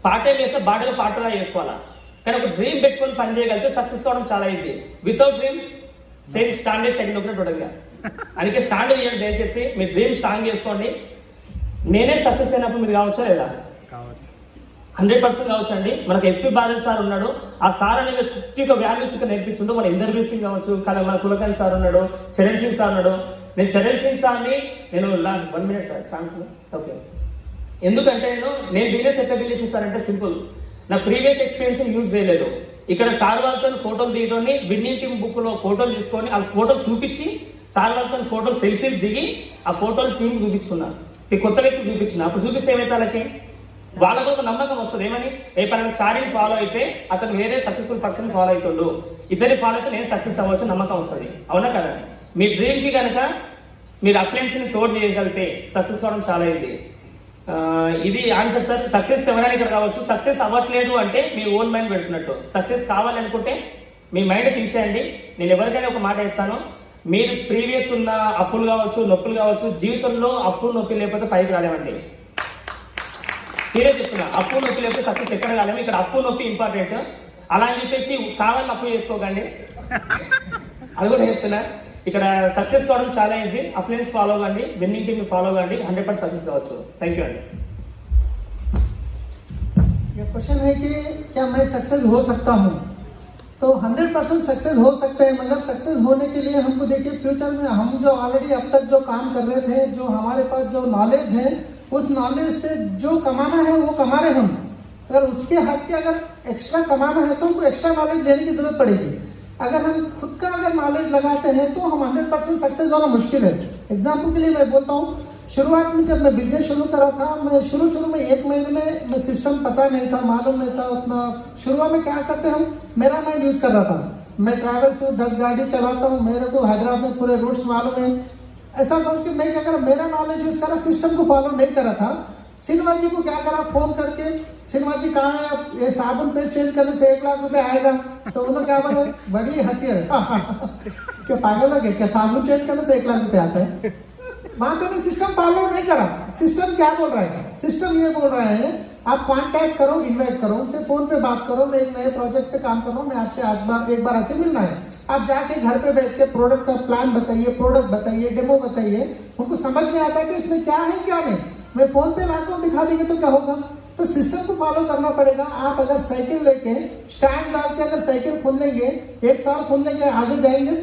పార్ట్ టైం చేస్తే బాడీలో పార్ట్లా చేసుకోవాలా, కానీ ఒక డ్రీమ్ పెట్టుకొని పని చేయగలిగితే సక్సెస్ కావడం చాలా easy. Without dream same standard second ఒకటి ఉండదుగా. అందుకే స్టాండర్డ్ ఇవ్వండి, దయచేసి మీ డ్రీమ్ స్ట్రాంగ్ చేసుకోండి. నేనే సక్సెస్ అయినప్పుడు మీరు కావచ్చా లేదా? 100% కావచ్చు అండి. మనకు ఎస్పీ బాదల్ సార్ ఉన్నాడు, ఆ సార్ అనేది ప్రతి వాల్యూస్ ఇక్కడ నేర్పించుండు. మన ఇందర్బీర్ సింగ్ కావచ్చు, మన కులకర్ణి సార్ ఉన్నాడు, చరణ్ సింగ్ సార్ ఉన్నాడు. నేను చరణ్ సింగ్ సార్ని నేను 1 minute సార్ ఛాన్స్ ఓకే. ఎందుకంటే నేను బిజినెస్ ఎట్లా బిల్డ్ చేస్తానంటే సింపుల్, నా ప్రీవియస్ ఎక్స్పీరియన్స్ యూజ్ చేయలేదు. ఇక్కడ సార్ వాళ్ళతో ఫోటోలు దిగడాన్ని విన్నింగ్ టీమ్ బుక్ లో ఫోటోలు తీసుకొని ఆ ఫోటోలు చూపించి, సార్ వాళ్ళతో ఫోటోలు సెల్ఫీలు దిగి ఆ ఫోటోలు టీం చూపించుకున్నాను. కొత్త వ్యక్తి చూపించిన అప్పుడు చూపిస్తే ఏమైతే వాళ్ళకి ఒక నమ్మకం వస్తుంది. ఏమని, రేపు చారిని ఫాలో అయితే అతను వేరే సక్సెస్ఫుల్ పర్సన్ ఫాలో అవుతుండు, ఇద్దరిని ఫాలో అయితే నేను సక్సెస్ అవ్వచ్చు నమ్మకం వస్తుంది. అవునా కదా? మీ డ్రీమ్ కి కనుక మీరు అప్లయన్స్ ని తోడు చేయగలిగితే సక్సెస్ అవ్వడం చాలా ఈజీ. ఇది ఆన్సర్ సార్. సక్సెస్ ఎవరైనా ఇక్కడ కావచ్చు, సక్సెస్ అవ్వట్లేదు అంటే మీ ఓన్ మైండ్ పెడుతున్నట్టు. సక్సెస్ కావాలనుకుంటే మీ మైండ్ తీసేయండి. నేను ఎవరికైనా ఒక మాట చెప్తాను, మీరు ప్రీవియస్ ఉన్న అప్పులు కావచ్చు, నొప్పులు కావచ్చు, జీవితంలో అప్పు నొప్పి లేకపోతే పైకి రాలేమండి. సీరియస్ చెప్తున్నా, అప్పు నొప్పి లేకపోతే సక్సెస్ ఎక్కడ కాలేము. ఇక్కడ అప్పు నొప్పి ఇంపార్టెంట్. అలా అని చెప్పేసి కావాలని అప్పు చేసుకోకండి, అది కూడా చెప్తున్నా. ఇక్కడ సక్సెస్ కావడం చాలా ఈజీ. అప్లయన్స్ ఫాలో కండి, విన్నింగ్ టీమ్ ఫాలో కండి, 100% సక్సెస్ కావచ్చు. థ్యాంక్ యూ అండి. ये क्वेश्चन है कि क्या मैं सक्सेस हो सकता हूँ? तो 100% सक्सेस हो सकते हैं, मगर सक्सेस होने के लिए हमको देखिए फ्यूचर में हम जो ऑलरेडी अब तक जो काम कर रहे थे, जो हमारे पास जो नॉलेज है, उस नॉलेज से जो कमाना है वो कमा रहे हम. अगर उसके हट के अगर एक्स्ट्रा कमाना है तो हमको एक्स्ट्रा नॉलेज लेने की जरूरत पड़ेगी. अगर हम खुद का अगर नॉलेज लगाते हैं तो हम 100% सक्सेस होना मुश्किल है. एग्जाम्पल के लिए मैं बोलता हूँ, शुरुआत में जब मैं बिजनेस शुरू करा था, मैं शुरू में 1 महीने में मैं सिस्टम पता नहीं था, मालूम नहीं था उतना. शुरुआत में क्या करते हम, मेरा माइंड यूज कर रहा था. मैं ट्रैवल से 10 गाड़ी चलाता हूँ, मेरे को हैदराबाद में पूरे रूट्स मालूम है. ऐसा सोच के मैं क्या करा, मेरा नॉलेज यूज करा, सिस्टम को फॉलो नहीं करा था. सिन्हा जी को क्या करा, फोन करके, सिन्हा जी कहाँ है आप, ये साबुन पे चेंज करने से 1 लाख रुपए आएगा. तो उन्होंने क्या बोला, बड़ी हंसी है क्या पागल है क्या, साबुन चेंज करने से 1 लाख रुपए आता है. वहां पे सिस्टम फॉलो नहीं करा. सिस्टम क्या बोल रहा है, सिस्टम ये बोल रहा है आप कांटेक्ट करो, इन्वाइट करो, उनसे फोन पे बात करो, मैं एक नए प्रोजेक्ट पे काम कर रहा हूँ, मैं आपसे एक बार आके मिलना है. आप जाके घर पे बैठ के प्रोडक्ट का प्लान बताइए, प्रोडक्ट बताइए, डेमो बताइए. उनको समझ में आता है कि इसमें क्या है क्या नहीं. मैं फोन पे लाकर दिखा देंगे तो क्या होगा. तो सिस्टम को फॉलो करना पड़ेगा. आप अगर साइकिल लेके स्टैंड डाल के अगर साइकिल खोल लेंगे, 1 साल खोल लेंगे, आगे जाएंगे.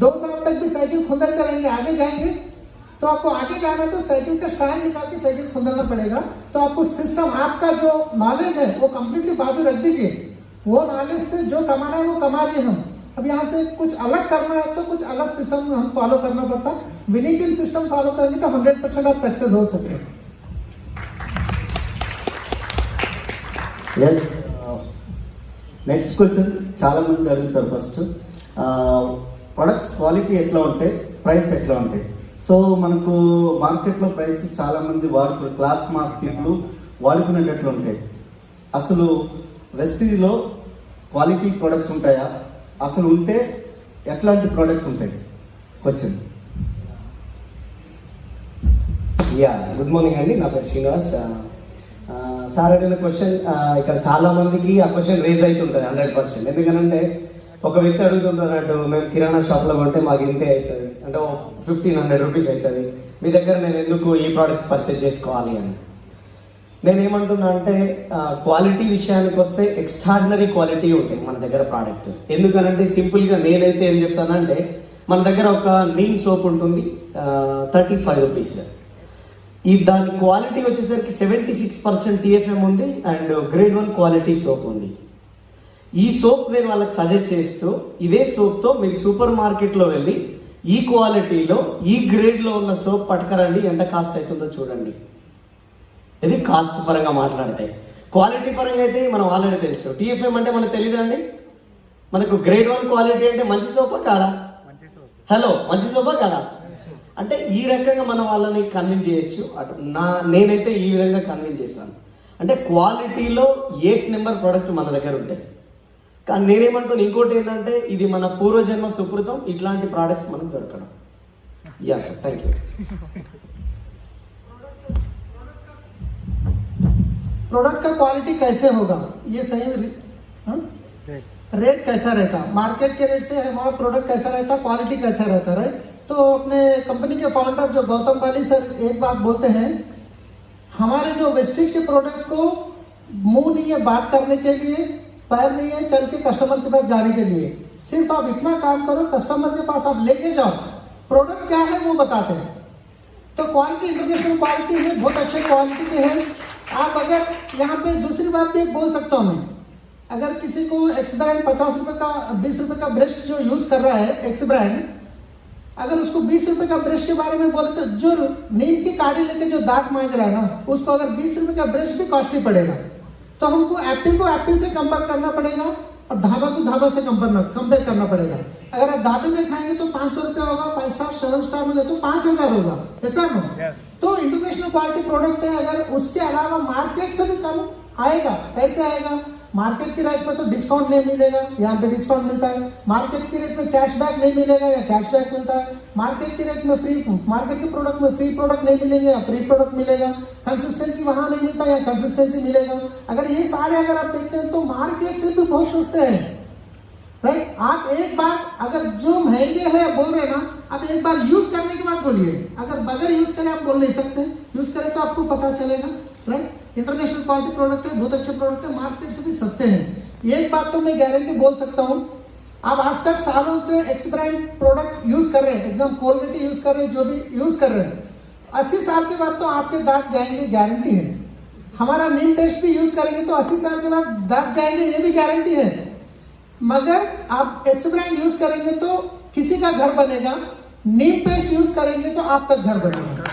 2 साल तक भी साइकिल खुंदल करेंगे, आगे जाएंगे. तो आपको आगे जाना है तो साइकिल का स्टैंड निकाल के साइकिल खुंदलना पड़ेगा. तो आपको सिस्टम, आपका जो नॉलेज है वो कंप्लीटली बाजू रख दीजिए. वो नॉलेज से जो कमाना है वो कमा रहे हम. अब यहाँ से कुछ अलग करना है तो कुछ अलग सिस्टम हम फॉलो करना पड़ता. विनिंग टीम सिस्टम फॉलो करेंगे तो 100% आप सक्सेस हो सकते हैं. నెక్స్ట్ క్వశ్చన్ చాలా మంది అడుగుతారు. ఫస్ట్ ప్రొడక్ట్స్ క్వాలిటీ ఎట్లా ఉంటాయి, ప్రైస్ ఎట్లా ఉంటాయి. సో మనకు మార్కెట్లో ప్రైస్ చాలా మంది వాడుకునే క్లాస్ మాస్ పీపుల్ వాడుకునేటట్లు ఉంటాయి. అసలు వెస్టీజ్లో క్వాలిటీ ప్రొడక్ట్స్ ఉంటాయా, అసలు ఉంటే ఎట్లాంటి ప్రొడక్ట్స్ ఉంటాయి? క్వశ్చన్. యా, గుడ్ మార్నింగ్ అండి, నా పేరు శ్రీనివాస్. సార్ అడిగిన క్వశ్చన్ ఇక్కడ చాలా మందికి ఆ క్వశ్చన్ రేజ్ అవుతుంటుంది 100%. ఎందుకంటే ఒక వ్యక్తి అడుగుతుంటున్నట్టు, మేము కిరాణా షాప్లో కొంటే మాకు ఇంతే అవుతుంది అంటే 1500 రూపీస్ అవుతుంది, మీ దగ్గర నేను ఎందుకు ఈ ప్రోడక్ట్స్ పర్చేజ్ చేసుకోవాలి అని. నేనేమంటున్నా అంటే క్వాలిటీ విషయానికి వస్తే ఎక్స్ట్రాడినరీ క్వాలిటీ ఉంటాయి మన దగ్గర ప్రోడక్ట్. ఎందుకనంటే సింపుల్గా నేనైతే ఏం చెప్తానంటే, మన దగ్గర ఒక నీమ్ సోప్ ఉంటుంది 35 రూపీస్. ఈ దాని క్వాలిటీ వచ్చేసరికి 76% TFM ఉంది అండ్ గ్రేడ్ 1 క్వాలిటీ సోప్ ఉంది. ఈ సోప్ నేను వాళ్ళకి సజెస్ట్ చేస్తూ, ఇదే సోప్తో మీరు సూపర్ మార్కెట్లో వెళ్ళి ఈ క్వాలిటీలో ఈ గ్రేడ్లో ఉన్న సోప్ పట్టుకరండి, ఎంత కాస్ట్ అవుతుందో చూడండి. ఇది కాస్ట్ పరంగా మాట్లాడితే. క్వాలిటీ పరంగా అయితే మనం ఆల్రెడీ తెలుసు. టీఎఫ్ఎం అంటే మనకు తెలియదండి. మనకు గ్రేడ్ 1 క్వాలిటీ అంటే మంచి సోపా కాదా? హలో, మంచి సోపా కాదా? అంటే ఈ రకంగా మనం వాళ్ళని కన్విన్స్ చేయొచ్చు. అటు నేనైతే ఈ విధంగా కన్విన్స్ చేస్తాను. అంటే క్వాలిటీలో 8 నెంబర్ ప్రోడక్ట్ మన దగ్గర ఉంటాయి. కానీ నేనేమంటాను, ఇంకోటి ఏంటంటే ఇది మన పూర్వజన్మ సుకృతం, ఇట్లాంటి ప్రోడక్ట్స్ మనకు దొరకడం. Yeah sir, thank you. Product का क्वालिटी कैसे होगा, ये सही रेट कैसा रहता, मार्केट के रेट से हमारा प्रोडक्ट कैसा रहता, क्वालिटी कैसा रहता, राइट. तो अपने कंपनी के फाउंडर जो गौतम बाली सर एक बात बोलते हैं, हमारे जो वेस्टेज के प्रोडक्ट को मुंह नहीं है बात करने के लिए, पैर नहीं है चल के कस्टमर के पास जाने के लिए. सिर्फ आप इतना काम करो, कस्टमर के पास आप लेके जाओ, प्रोडक्ट क्या है वो बताते हैं. तो क्वालिटी इंटरनेशनल क्वालिटी है, बहुत अच्छे क्वालिटी के हैं. आप अगर यहाँ पे दूसरी बात भी एक बोल सकता हूँ मैं, अगर किसी को एक्स ब्रांड 50 रुपये का 20 रुपये का ब्रश जो यूज़ कर रहा है एक्स ब्रांड, अगर उसको 20 रुपये का ब्रश के बारे में बोले तो जो नीम की काड़ी लेके जो दांत मांज रहा है ना, उसको अगर 20 रुपये का ब्रश भी कॉस्टली पड़ेगा. तो हमको एप्पल से कंपेयर करना पड़ेगा और धाबा को धाबा से कंपेयर करना पड़ेगा. अगर आप ढाबे में खाएंगे तो 500 रुपया होगा, 5 स्टार 7 स्टार में तो 5000 होगा. ऐसा नो. तो इंटरनेशनल क्वालिटी प्रोडक्ट है. अगर उसके अलावा मार्केट से भी कम आएगा, कैसे आएगा? मार्केट के रेट में तो डिस्काउंट नहीं मिलेगा, यहाँ पे डिस्काउंट मिलता है. मार्केट के रेट में कैशबैक नहीं मिलेगा या कैशबैक मिलता है. मार्केट के रेट में फ्री, मार्केट के प्रोडक्ट में फ्री प्रोडक्ट नहीं मिलेंगे या फ्री प्रोडक्ट मिलेगा. कंसिस्टेंसी वहाँ नहीं मिलता या कंसिस्टेंसी मिलेगा. अगर ये सारे अगर आप देखते हैं तो मार्केट से भी बहुत सस्ते हैं, राइट. आप एक बार अगर जो महंगे हैं बोल रहे ना, आप एक बार यूज करने के बाद बोलिए. अगर बगैर यूज करें आप बोल नहीं सकते, यूज करें तो आपको पता चलेगा, राइट. इंटरनेशनल क्वालिटी प्रोडक्ट है, बहुत अच्छे प्रोडक्ट है, मार्केट से भी सस्ते हैं. एक बात तो मैं गारंटी बोल सकता हूँ, आप आज तक सालों से एक्स ब्रांड प्रोडक्ट यूज कर रहे हैं, एग्जाम कोलगेट यूज कर रहे हैं, जो भी यूज कर रहे हैं, 80 साल के बाद तो आपके दांत जाएंगे, गारंटी है. हमारा नीम पेस्ट भी यूज करेंगे तो 80 साल के बाद दांत जाएंगे, ये भी गारंटी है. मगर आप एक्स ब्रांड यूज करेंगे तो किसी का घर बनेगा, नीम पेस्ट यूज करेंगे तो आपका घर बनेगा.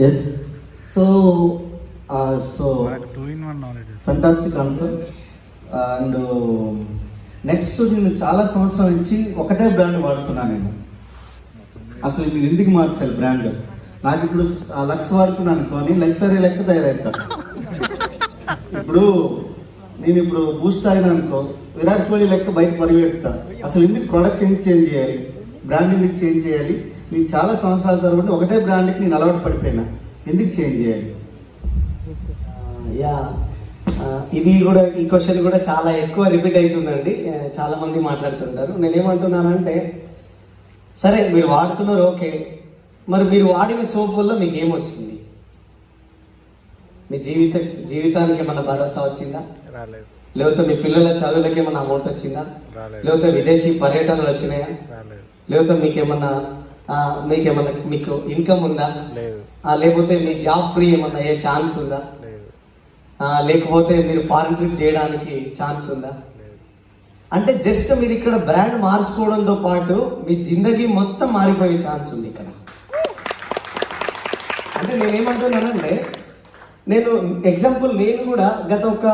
Yes. So, మనకు 2-in-1 knowledge. fantastic answer. And next నేను చాలా సంవత్సరాల నుంచి ఒకటే బ్రాండ్ వాడుతున్నాను. నేను అసలు మీరు ఎందుకు మార్చాలి బ్రాండ్? నాకు ఇప్పుడు లక్స్ వాడుతున్నాను అనుకోని లక్స్ వేరే లెక్క తయారవుతాను. ఇప్పుడు నేను ఇప్పుడు బూస్ట్ తాగిన అనుకో విరాట్ కోహ్లీ లెక్క బయట పరిగెడతా. అసలు ఎందుకు ప్రొడక్ట్స్ ఎందుకు చేంజ్ చేయాలి, బ్రాండ్ ఎందుకు చేంజ్ చేయాలి? నేను చాలా సంవత్సరాల తర్వాత ఒకటే బ్రాండ్కి నేను అలవాటు పడిపోయినా, ఎందుకు చేంజ్ చేయాలి? యా, ఇది కూడా ఈ క్వశ్చన్ కూడా చాలా ఎక్కువ రిపీట్ అవుతుందండి. చాలా మంది మాట్లాడుతుంటారు. నేనేమంటున్నానంటే, సరే మీరు వాడుతున్నారు ఓకే, మరి మీరు వాడిన సోప్ వల్ల మీకు ఏమొచ్చింది? మీ జీవితానికి ఏమన్నా భరోసా వచ్చిందా? రాలేదు. లేకపోతే మీ పిల్లల చదువులకి ఏమన్నా అమౌంట్ వచ్చిందా? రాలేదు. లేకపోతే విదేశీ పర్యటనలు వచ్చినాయా? రాలేదు. లేకపోతే మీకేమన్నా మీకు ఇన్కమ్ ఉందా? లేదు. లేకపోతే మీ జాబ్ ఫ్రీ ఏమన్నా అయ్యే ఛాన్స్ ఉందా? లేదు. లేకపోతే మీరు ఫారిన్ ట్రిప్ చేయడానికి ఛాన్స్ ఉందా? లేదు. అంటే జస్ట్ మీరు ఇక్కడ బ్రాండ్ మార్చుకోవడంతో పాటు మీ జిందగీ మొత్తం మారిపోయే ఛాన్స్ ఉంది ఇక్కడ. అంటే నేనేమంటున్నానంటే, నేను ఎగ్జాంపుల్ నేను కూడా గత ఒక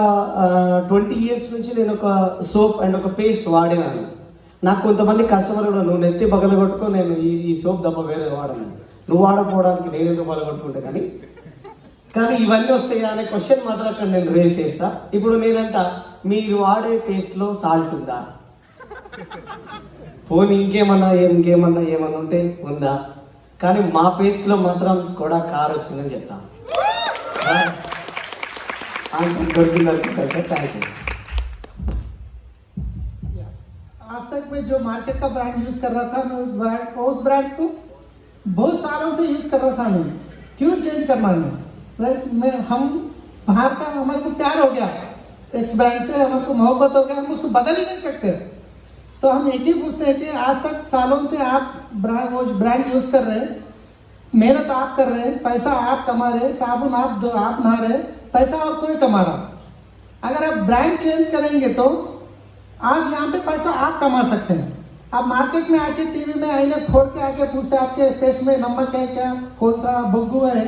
20 years నుంచి నేను ఒక సోప్ అండ్ ఒక పేస్ట్ వాడినాను. నాకు కొంతమంది కస్టమర్ కూడా, నువ్వు నెత్తి పగలగొట్టుకో, నేను ఈ సోప్ తప్ప వేరే వాడను, నువ్వు వాడకపోవడానికి నేను ఎందుకు పగలగొట్టుకుంటా, కానీ ఇవన్నీ వస్తాయి అనే క్వశ్చన్ మాత్రం అక్కడ నేను రేస్ చేస్తా. ఇప్పుడు నేనంట, మీరు వాడే పేస్ట్లో సాల్ట్ ఉందా? పోనీ ఇంకేమన్నా ఉంటే ఉందా? కానీ మా పేస్ట్లో మాత్రం స్కోడా కార్ వచ్చిందని చెప్తా. ఆన్సర్ దొరికింది అనుకుంటా సార్. Thank you. आज तक मैं जो मार्केट का ब्रांड यूज कर रहा था, मैं उस ब्रांड को बहुत सालों से यूज कर रहा था. मैं क्यों चेंज करना है, राइट. हम बाहर का हमारे को प्यार हो गया एक्स ब्रांड से, हमारे को मोहब्बत हो गया, हम उसको बदल ही नहीं सकते. तो हम एक ही पूछते हैं कि आज तक सालों से आप ब्रांड यूज कर रहे हैं, मेहनत आप कर रहे हैं, पैसा आप कमा रहे हैं, साबुन आप नहा रहे हैं, पैसा और कोई कमा रहा. अगर आप ब्रांड चेंज करेंगे तो आज यहाँ पे पैसा आप कमा सकते हैं, आप मार्केट में आके टीवी में आईने फोड़ के आके पूछते हैं आपके पेस्ट में नमक है क्या, कौन सा बग्गू है,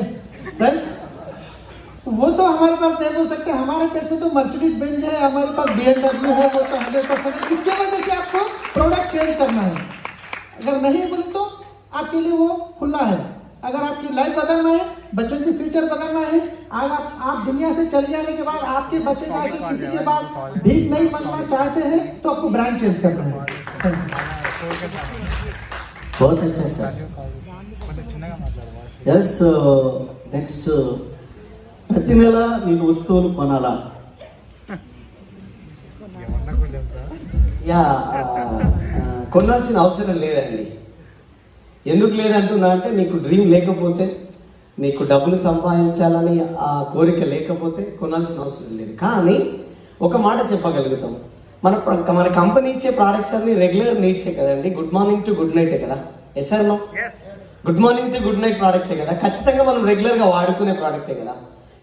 राइट? वो तो हमारे पास नहीं बोल सकते। हमारे पेस्ट में तो मर्सिडीज बेंज है, हमारे पास BMW है, वो तो 100%। इसके वजह से आपको प्रोडक्ट चेंज करना है। अगर नहीं बोले तो आपके लिए वो खुला है। अगर आपकी लाइफ बदलना है, बच्चों की फ्यूचर बदलना है, अगर आप दुनिया से चले जाने के बाद आपके बच्चे जाके किसी के बाद भीख नहीं बनना चाहते हैं तो आपको ब्रांड चेंज करना है। बहुत अच्छा सर। ఎస్ నెక్స్ట్ ప్రతి నెల నీకు వస్తువులు కొనాలా? యా కొనాల్సిన అవసరం లేదండి. ఎందుకు లేదంటున్నా అంటే నీకు డ్రీమ్ లేకపోతే, నీకు డబ్బులు సంపాదించాలని ఆ కోరిక లేకపోతే కొనాల్సిన అవసరం లేదు. కానీ ఒక మాట చెప్పగలుగుతాం, మన కంపెనీ ఇచ్చే ప్రోడక్ట్స్ అన్ని రెగ్యులర్ నీడ్సే కదండి. గుడ్ మార్నింగ్ టు గుడ్ నైటే కదా. Yes sir no? Good morning to good night ప్రోడక్ట్సే కదా. ఖచ్చితంగా మనం రెగ్యులర్గా వాడుకునే ప్రోడక్టే కదా.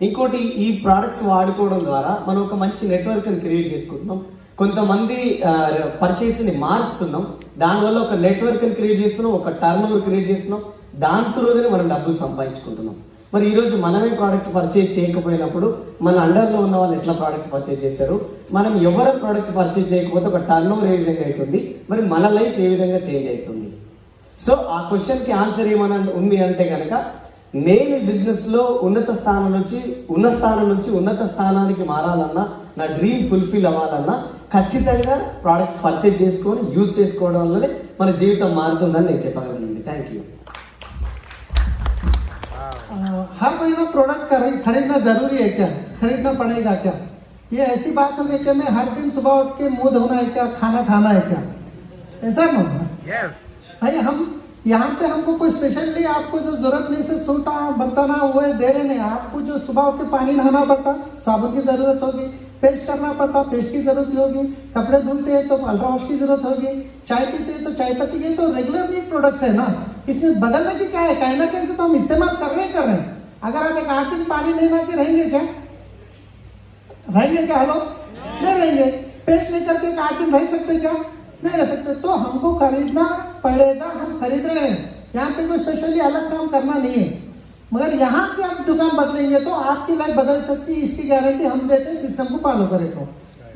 ఇంకోటి, ఈ ప్రోడక్ట్స్ వాడుకోవడం ద్వారా మనం ఒక మంచి నెట్వర్క్ని క్రియేట్ చేసుకుంటున్నాం. కొంతమంది పర్చేస్ని మారుస్తున్నాం, దానివల్ల ఒక నెట్వర్క్ని క్రియేట్ చేస్తున్నాం, ఒక టర్న్ ఓవర్ క్రియేట్ చేస్తున్నాం, దాని త్రూనే మనం డబ్బులు సంపాదించుకుంటున్నాం. మరి ఈరోజు మనమే ప్రోడక్ట్ పర్చేజ్ చేయకపోయినప్పుడు మన అండర్లో ఉన్న వాళ్ళు ఎట్లా ప్రోడక్ట్ పర్చేజ్ చేశారు? మనం ఎవరి ప్రోడక్ట్ పర్చేజ్ చేయకపోతే ఒక టర్న్ ఓవర్ ఏ విధంగా అవుతుంది, మరి మన లైఫ్ ఏ విధంగా చేంజ్ అవుతుంది? సో ఆ క్వశ్చన్కి ఆన్సర్ ఏమని ఉంది అంటే కనుక, నేను ఈ బిజినెస్లో ఉన్నత స్థానం నుంచి ఉన్నత స్థానానికి మారాలన్నా, నా డ్రీమ్ ఫుల్ఫిల్ అవ్వాలన్నా ఖచ్చితంగా ప్రోడక్ట్స్ పర్చేజ్ చేసుకొని యూజ్ చేసుకోవడం వల్లనే మన జీవితం మారుతుందని నేను చెప్పగలను. Thank you. हर महीना प्रोडक्ट खरीदना जरूरी है क्या? खरीदना पड़ेगा क्या? ये ऐसी बात हो गई कि मैं हर दिन सुबह उठ के मुंह धोना है क्या, खाना खाना है क्या? ऐसा ना भाई, हम यहाँ पे हमको कोई स्पेशली आपको जो जरूरत नहीं से सोटा बर्तन वो दे रहे नहीं। आपको जो सुबह उठ के पानी नहाना पड़ता, साबुन की जरूरत होगी, पेस्ट करना पड़ता, पेस्ट की जरूरत होगी, कपड़े धुलते हैं तो अल्ट्रा वॉश की जरूरत होगी, चाय पीते हैं तो चाय पत्ती, ये तो रेगुलर नीड प्रोडक्ट्स है ना। इसमें बदलने की क्या है? कहीं ना कहीं से तो हम इस्तेमाल कर रहे हैं। अगर आप एक 8 दिन पानी नहीं नहा के रहेंगे क्या? हेलो, नहीं रहेंगे। पेस्ट नहीं करके 8 दिन रह सकते क्या? नहीं रह सकते। तो हमको खरीदना पड़ेगा, हम खरीद रहे हैं। यहाँ पे कोई स्पेशली अलग काम करना नहीं है, मगर यहाँ से आप दुकान बदलेंगे तो आपकी लाइफ बदल सकती है, इसकी गारंटी हम देते हैं। सिस्टम को फॉलो करें तो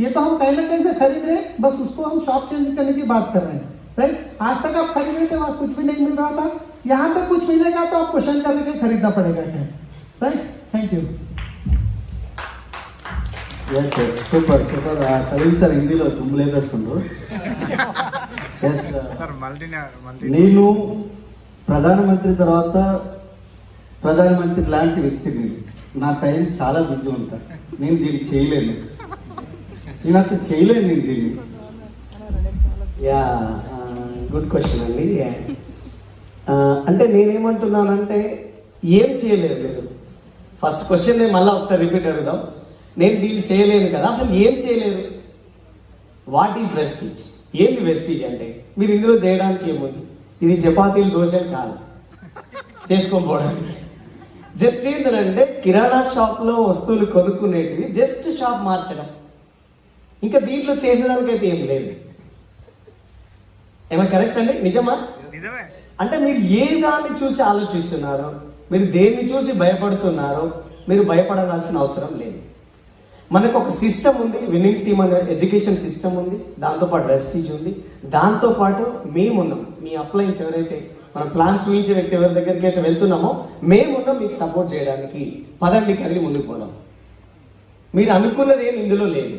ये तो हम कहीं ना कहीं से खरीद रहे हैं, बस उसको हम शॉप चेंज करने की बात कर रहे हैं, राइट? आज तक आप खरीद रहे थे, वहाँ कुछ भी नहीं मिल रहा था, यहाँ पे कुछ मिलेगा तो आप क्वेश्चन करके खरीदना पड़ेगा क्या, right? Thank you. Yes yes super super. Saleem sir హిందీలో తుమ్ములేపేస్తుండ్రు. ఎస్, నేను ప్రధానమంత్రి తర్వాత ప్రధానమంత్రి లాంటి వ్యక్తిని. నా టైం చాలా బిజీ ఉంటాను, నేను దీన్ని చేయలేను, నేను అసలు చేయలేను నేను దీన్ని. యా, గుడ్ క్వశ్చన్ అండి. అంటే నేనేమంటున్నానంటే ఏం చేయలేదు మీరు. ఫస్ట్ క్వశ్చన్ నేను మళ్ళీ ఒకసారి రిపీట్ అడుగుదాం. నేను దీన్ని చేయలేను కదా, అసలు ఏం చేయలేరు? What is Vestige? ఏంది వెస్టీజ్ అంటే? మీరు ఇందులో చేయడానికి ఏముంది? ఇది చపాతీలు దోశలు కాదు చేసుకోకపోవడానికి. జస్ట్ ఏంటంటే కిరాణా షాప్లో వస్తువులు కొనుక్కునేటివి జస్ట్ షాప్ మార్చడం, ఇంకా దీంట్లో చేసేదానికైతే ఏం లేదు. ఏమైనా కరెక్ట్ అండి? నిజమా? అంటే మీరు ఏ దాన్ని చూసి ఆలోచిస్తున్నారో, మీరు దేన్ని చూసి భయపడుతున్నారో, మీరు భయపడాల్సిన అవసరం లేదు. మనకు ఒక సిస్టమ్ ఉంది, విన్నింగ్ టీమ్ అనే ఎడ్యుకేషన్ సిస్టమ్ ఉంది, దాంతోపాటు వెస్టీజ్ ఉంది, దాంతోపాటు మేమున్నాం. మీ అప్లయన్స్ ఎవరైతే మన ప్లాన్ చూపించే వ్యక్తి ఎవరి దగ్గరికి అయితే వెళ్తున్నామో మేమున్నాం మీకు సపోర్ట్ చేయడానికి. పదండి కలిగి ముందుకు పోదాం. మీరు అనుకున్నది ఏం ఇందులో లేదు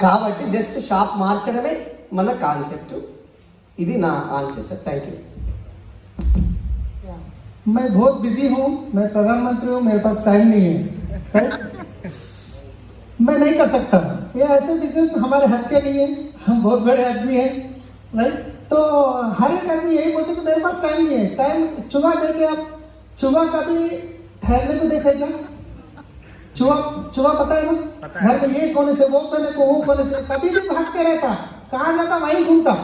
కాబట్టి జస్ట్ షాప్ మార్చడమే మన కాన్సెప్ట్. ఇది నా ఆన్సర్ సార్. Thank you. मैं बहुत बिजी हूँ, मैं प्रधानमंत्री हूँ, मेरे पास टाइम नहीं है, मैं नहीं कर सकता। ये ऐसे बिजनेस हमारे हक के नहीं है, हम बहुत बड़े आदमी हैं, राइट? तो हर एक आदमी यही बोलते कि मेरे पास टाइम नहीं है। टाइम चूहा देके आप चूहा कभी ठहरने को देखेगा? चूहा पता है ना, घर में ये कोने से वो कोने को, वो कोने से कभी भी भागते रहता, कहाँ जाता वहीं घूमता।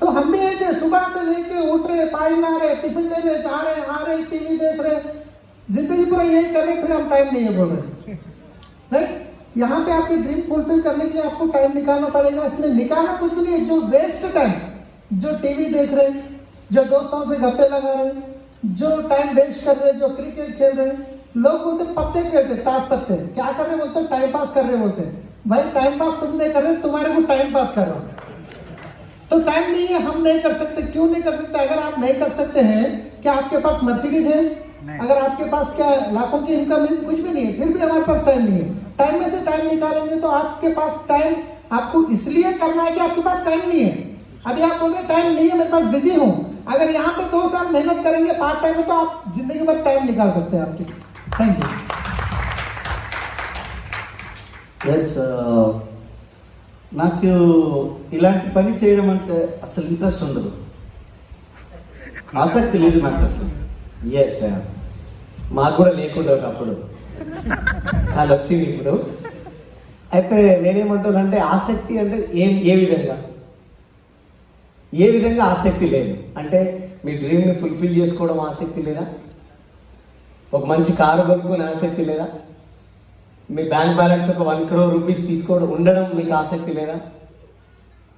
तो हम भी ऐसे सुबह से लेके उठ रहे, पानी नहा रहे, टिफिन ले रहे, जा रहे, आ रहे, टीवी देख रहे, जिंदगी पूरा यही कर रहे, फिर हम टाइम नहीं है बोल रहे, राइट? यहाँ पे आपकी ड्रीम फुलफिल करने के लिए आपको टाइम निकालना पड़ेगा। इसमें निकालना कुछ भी नहीं है। जो वेस्ट टाइम, जो टीवी देख रहे हैं, जो दोस्तों से गप्पे लगा रहे हैं, जो टाइम वेस्ट कर रहे हैं, जो क्रिकेट खेल रहे हैं, लोग बोलते पत्ते खेलते, ताश पत्ते क्या कर रहे बोलते, टाइम पास कर रहे बोलते। भाई टाइम पास तुम नहीं कर रहे, तुम्हारे को टाइम पास कर रहा हूं। तो टाइम नहीं है, हम नहीं कर सकते। क्यों नहीं कर सकते? अगर आप नहीं कर सकते हैं, क्या आपके पास मर्सिडीज है? अगर आपके पास क्या लाखों की इनकम है? कुछ भी नहीं है, फिर भी हमारे पास टाइम नहीं है। टाइम में से टाइम निकालेंगे तो आपके पास टाइम आपको इसलिए करना है कि आपके पास टाइम नहीं है। अभी आप बोल रहे टाइम नहीं है, मेरे पास बिजी हूं। अगर यहाँ पे 2 साल मेहनत करेंगे पार्ट टाइम में, तो आप जिंदगी भर टाइम निकाल सकते हैं आपकी। Thank you. ఎస్ నాకు ఇలాంటి పని చేయడం అంటే అసలు ఇంట్రెస్ట్ ఉండదు, ఆసక్తి లేదు నాకు అసలు. ఎస్ మాకు కూడా లేకుండా ఒకప్పుడు, అది వచ్చింది ఇప్పుడు. అయితే నేనేమంటానంటే ఆసక్తి అంటే ఏ విధంగా ఆసక్తి లేదు అంటే మీ డ్రీమ్ని ఫుల్ఫిల్ చేసుకోవడం ఆసక్తి లేదా? ఒక మంచి కారు కొనుక్కునే ఆసక్తి లేదా? మీ బ్యాంక్ బ్యాలెన్స్ ఒక 1 crore రూపీస్ తీసుకోవడం ఉండడం మీకు ఆసక్తి లేదా?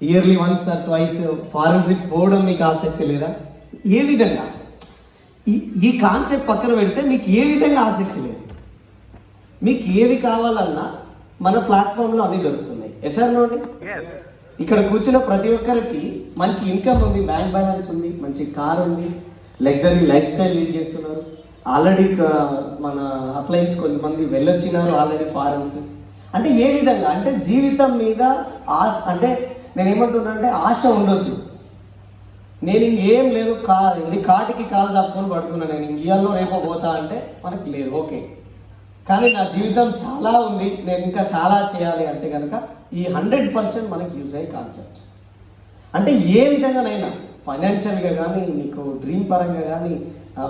Yearly once or twice foreign trip పోవడం మీకు ఆసక్తి లేదా? ఏ విధంగా ఈ కాన్సెప్ట్ పక్కన పెడితే మీకు ఏ విధంగా ఆసక్తి లేదు? మీకు ఏది కావాలన్నా మన ప్లాట్ఫామ్లో అన్ని దొరుకుతున్నాయి. ఎస్ఆర్ నోండి, ఇక్కడ కూర్చున్న ప్రతి ఒక్కరికి మంచి ఇన్కమ్ ఉంది, బ్యాంక్ బ్యాలెన్స్ ఉంది, మంచి కార్ ఉంది, లగ్జరీ లైఫ్ స్టైల్ లీడ్ చేస్తున్నారు. ఆల్రెడీ మన అప్లయన్స్ కొంతమంది వెళ్ళొచ్చినారు ఆల్రెడీ ఫారెన్స్. అంటే ఏ విధంగా అంటే జీవితం మీద ఆశ, అంటే నేనేమంటున్నా అంటే ఆశ ఉండొద్దు. నేను ఇంకేం లేదు, కాటికి కాలు తప్పుకొని పడుకున్నాను, నేను ఇయ్యాలో రేపో పోతా అంటే మనకి లేదు, ఓకే. కానీ నా జీవితం చాలా ఉంది, నేను ఇంకా చాలా చేయాలి అంటే కనుక ఈ 100% మనకి యూజ్ అయ్యే కాన్సెప్ట్. అంటే ఏ విధంగానైనా ఫైనాన్షియల్గా కానీ, నీకు డ్రీమ్ పరంగా కానీ,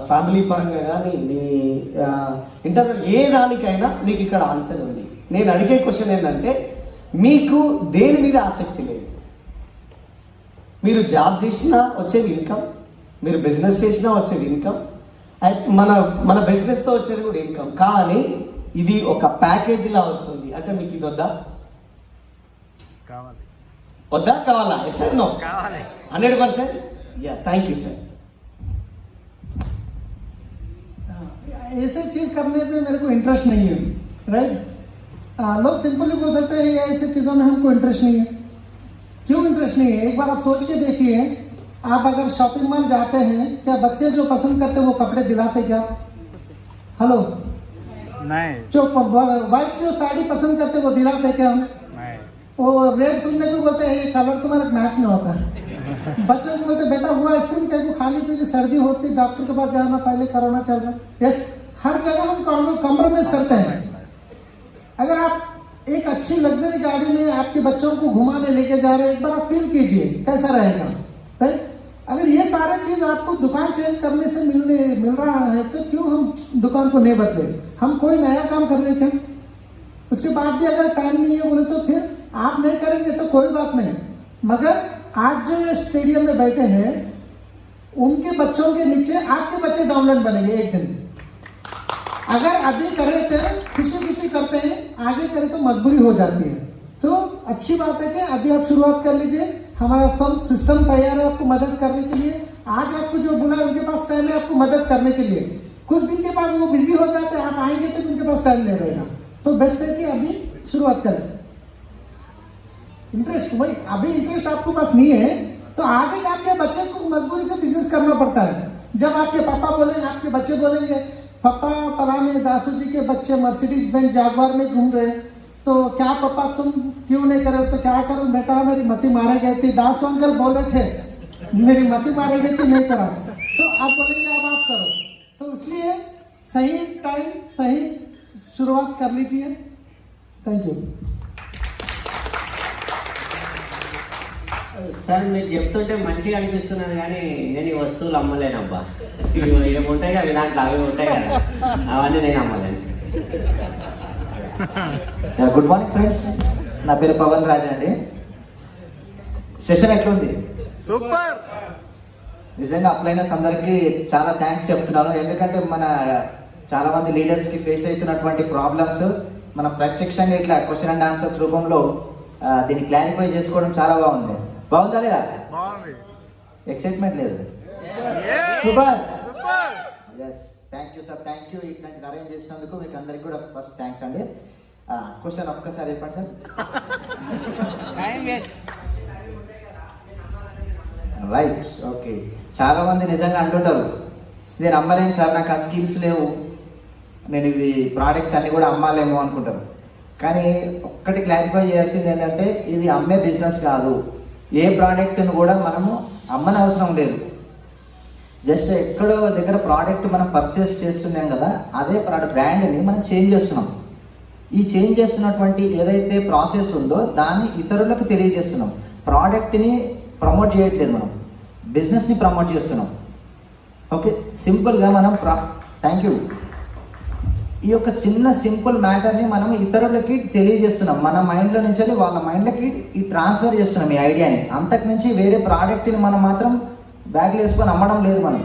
ఫ్యామిలీ పరంగా కానీ, నీ ఇంటర్నల్ ఏ దానికైనా మీకు ఇక్కడ ఆన్సర్ ఉంది. నేను అడిగే క్వశ్చన్ ఏంటంటే, మీకు దేని మీద ఆసక్తి లేదు? మీరు జాబ్ చేసినా వచ్చేది ఇన్కమ్, మీరు బిజినెస్ చేసినా వచ్చేది ఇన్కమ్, మన బిజినెస్తో వచ్చేది కూడా ఇన్కమ్. కానీ ఇది ఒక ప్యాకేజీలా వస్తుంది. అంటే మీకు ఇది వద్దా? వద్దా? కావాలా? Yes or no? 100%. Yeah, thank you sir. ऐसे चीज करने में मेरे को इंटरेस्ट नहीं है, राइट? लोग सिंपली बोल सकते हैं ये ऐसे चीजों में हमको इंटरेस्ट नहीं है। क्यों इंटरेस्ट नहीं है? एक बार आप सोच के देखिए, आप अगर शॉपिंग मॉल जाते हैं, क्या बच्चे जो पसंद करते हैं वो कपड़े दिलाते क्या? हेलो, नहीं, जो व्हाइट जो साड़ी पसंद करते हैं वो दिलाते क्या? नहीं, वो रेड सुनने को बोलते हैं ये कलर तुम्हारा मैच नहीं होता है। बच्चों को बोलते बेटा वो आइसक्रीम कहीं को खाली पीली, सर्दी होती डॉक्टर के पास जाना, पहले कोरोना चल रहा है। यस, हर जगह हम कॉम्प्रोमाइज करते हैं। अगर आप एक अच्छी लग्जरी गाड़ी में आपके बच्चों को घुमाने लेके जा रहे हैं, एक बार आप फील कीजिए कैसा रहेगा, राइट? अगर ये सारे चीज आपको दुकान चेंज करने से मिल रहा है, तो क्यों हम दुकान को नहीं बदले? हम कोई नया काम कर रहे थे, उसके बाद भी अगर टाइम नहीं है बोले तो फिर आप नहीं करेंगे तो कोई बात नहीं। मगर आज जो ये स्टेडियम में बैठे हैं, उनके बच्चों के नीचे आपके बच्चे डाउनलाइन बनेंगे एक दिन। अगर अभी कर रहे थे खुशी खुशी करते हैं, आगे करें तो मजबूरी हो जाती है। तो अच्छी बात है कि अभी आप शुरुआत कर लीजिए। हमारा सब सिस्टम तैयार है आपको मदद करने के लिए। आज आपको जो बुला उनके पास टाइम है आपको मदद करने के लिए। कुछ दिन के बाद वो बिजी हो जाते हैं, आप आएंगे तो उनके पास टाइम नहीं रहेगा। तो बेस्ट है कि अभी शुरुआत करें। इंटरेस्ट वही, अभी इंटरेस्ट आपके पास नहीं है तो आगे जाके बच्चे को मजबूरी से बिजनेस करना पड़ता है। जब आपके पापा बोलेंगे, आपके बच्चे बोलेंगे पापा फलाने दासू जी के बच्चे मर्सिडीज बेंज जागवार में घूम रहे हैं, तो क्या पापा तुम क्यों नहीं कर रहे? तो क्या करूं बेटा, मेरी मती मारे गई थी, दासू अंकल बोले थे मेरी मती मारे गई थी, नहीं करा। तो आप बोलेंगे अब आप करो। तो इसलिए सही टाइम सही शुरुआत कर लीजिए। Thank you. సార్ మీరు చెప్తుంటే మంచిగా అనిపిస్తున్నది, కానీ నేను ఈ వస్తువులు అమ్మలేనబ్బా. ఇవి ఉంటాయి కదా, దాంట్లో అవి ఉంటాయి కదా, అవన్నీ నేను అమ్మలేను. గుడ్ మార్నింగ్ ఫ్రెండ్స్, నా పేరు పవన్ రాజా అండి. సెషన్ ఎట్లుంది? సూపర్. నిజంగా అప్లైనర్స్ అందరికీ చాలా థ్యాంక్స్ చెప్తున్నాను. ఎందుకంటే మన చాలా మంది లీడర్స్కి ఫేస్ అవుతున్నటువంటి ప్రాబ్లమ్స్ మనం ప్రత్యక్షంగా ఇట్లా క్వశ్చన్ అండ్ ఆన్సర్స్ రూపంలో దీన్ని క్లారిఫై చేసుకోవడం చాలా బాగుంది. బాగుందా లేదా? ఎక్సైట్మెంట్ లేదు? Super. Yes, thank you sir, thank you. ఇట్లాంటిది అరేంజ్ చేసినందుకు మీకు అందరికి కూడా ఫస్ట్ థ్యాంక్స్ అండి. క్వశ్చన్ ఒక్కసారి చెప్పండి సార్. Right, okay. చాలా మంది నిజంగా అంటుంటారు, నేను అమ్మలేను సార్, నాకు ఆ స్కిల్స్ లేవు, నేను ఇవి ప్రోడక్ట్స్ అన్ని కూడా అమ్మాలేమో అనుకుంటారు. కానీ ఒక్కటి క్లారిఫై చేయాల్సింది ఏంటంటే, ఇది అమ్మే బిజినెస్ కాదు. ఏ ప్రోడక్ట్ను కూడా మనము అమ్మని అవసరం లేదు. జస్ట్ ఎక్కడో దగ్గర ప్రోడక్ట్ మనం పర్చేస్ చేస్తున్నాం కదా, అదే ప్రోడక్ట్ బ్రాండ్ని మనం చేంజ్ చేస్తున్నాం. ఈ చేంజ్ చేస్తున్నటువంటి ఏదైతే ప్రాసెస్ ఉందో దాన్ని ఇతరులకు తెలియజేస్తున్నాం. ప్రోడక్ట్ని ప్రమోట్ చేయట్లేదు, మనం బిజినెస్ని ప్రమోట్ చేస్తున్నాం. ఓకే, సింపుల్గా మనం థ్యాంక్ యూ. ఈ యొక్క చిన్న సింపుల్ మ్యాటర్ని మనం ఇతరులకి తెలియజేస్తున్నాం. మన మైండ్లో నుంచి వాళ్ళ మైండ్లకి ఈ ట్రాన్స్ఫర్ చేస్తున్నాం ఈ ఐడియాని. అంతకు మించి వేరే ప్రోడక్ట్ని మనం మాత్రం బ్యాగ్లో వేసుకొని అమ్మడం లేదు మనం.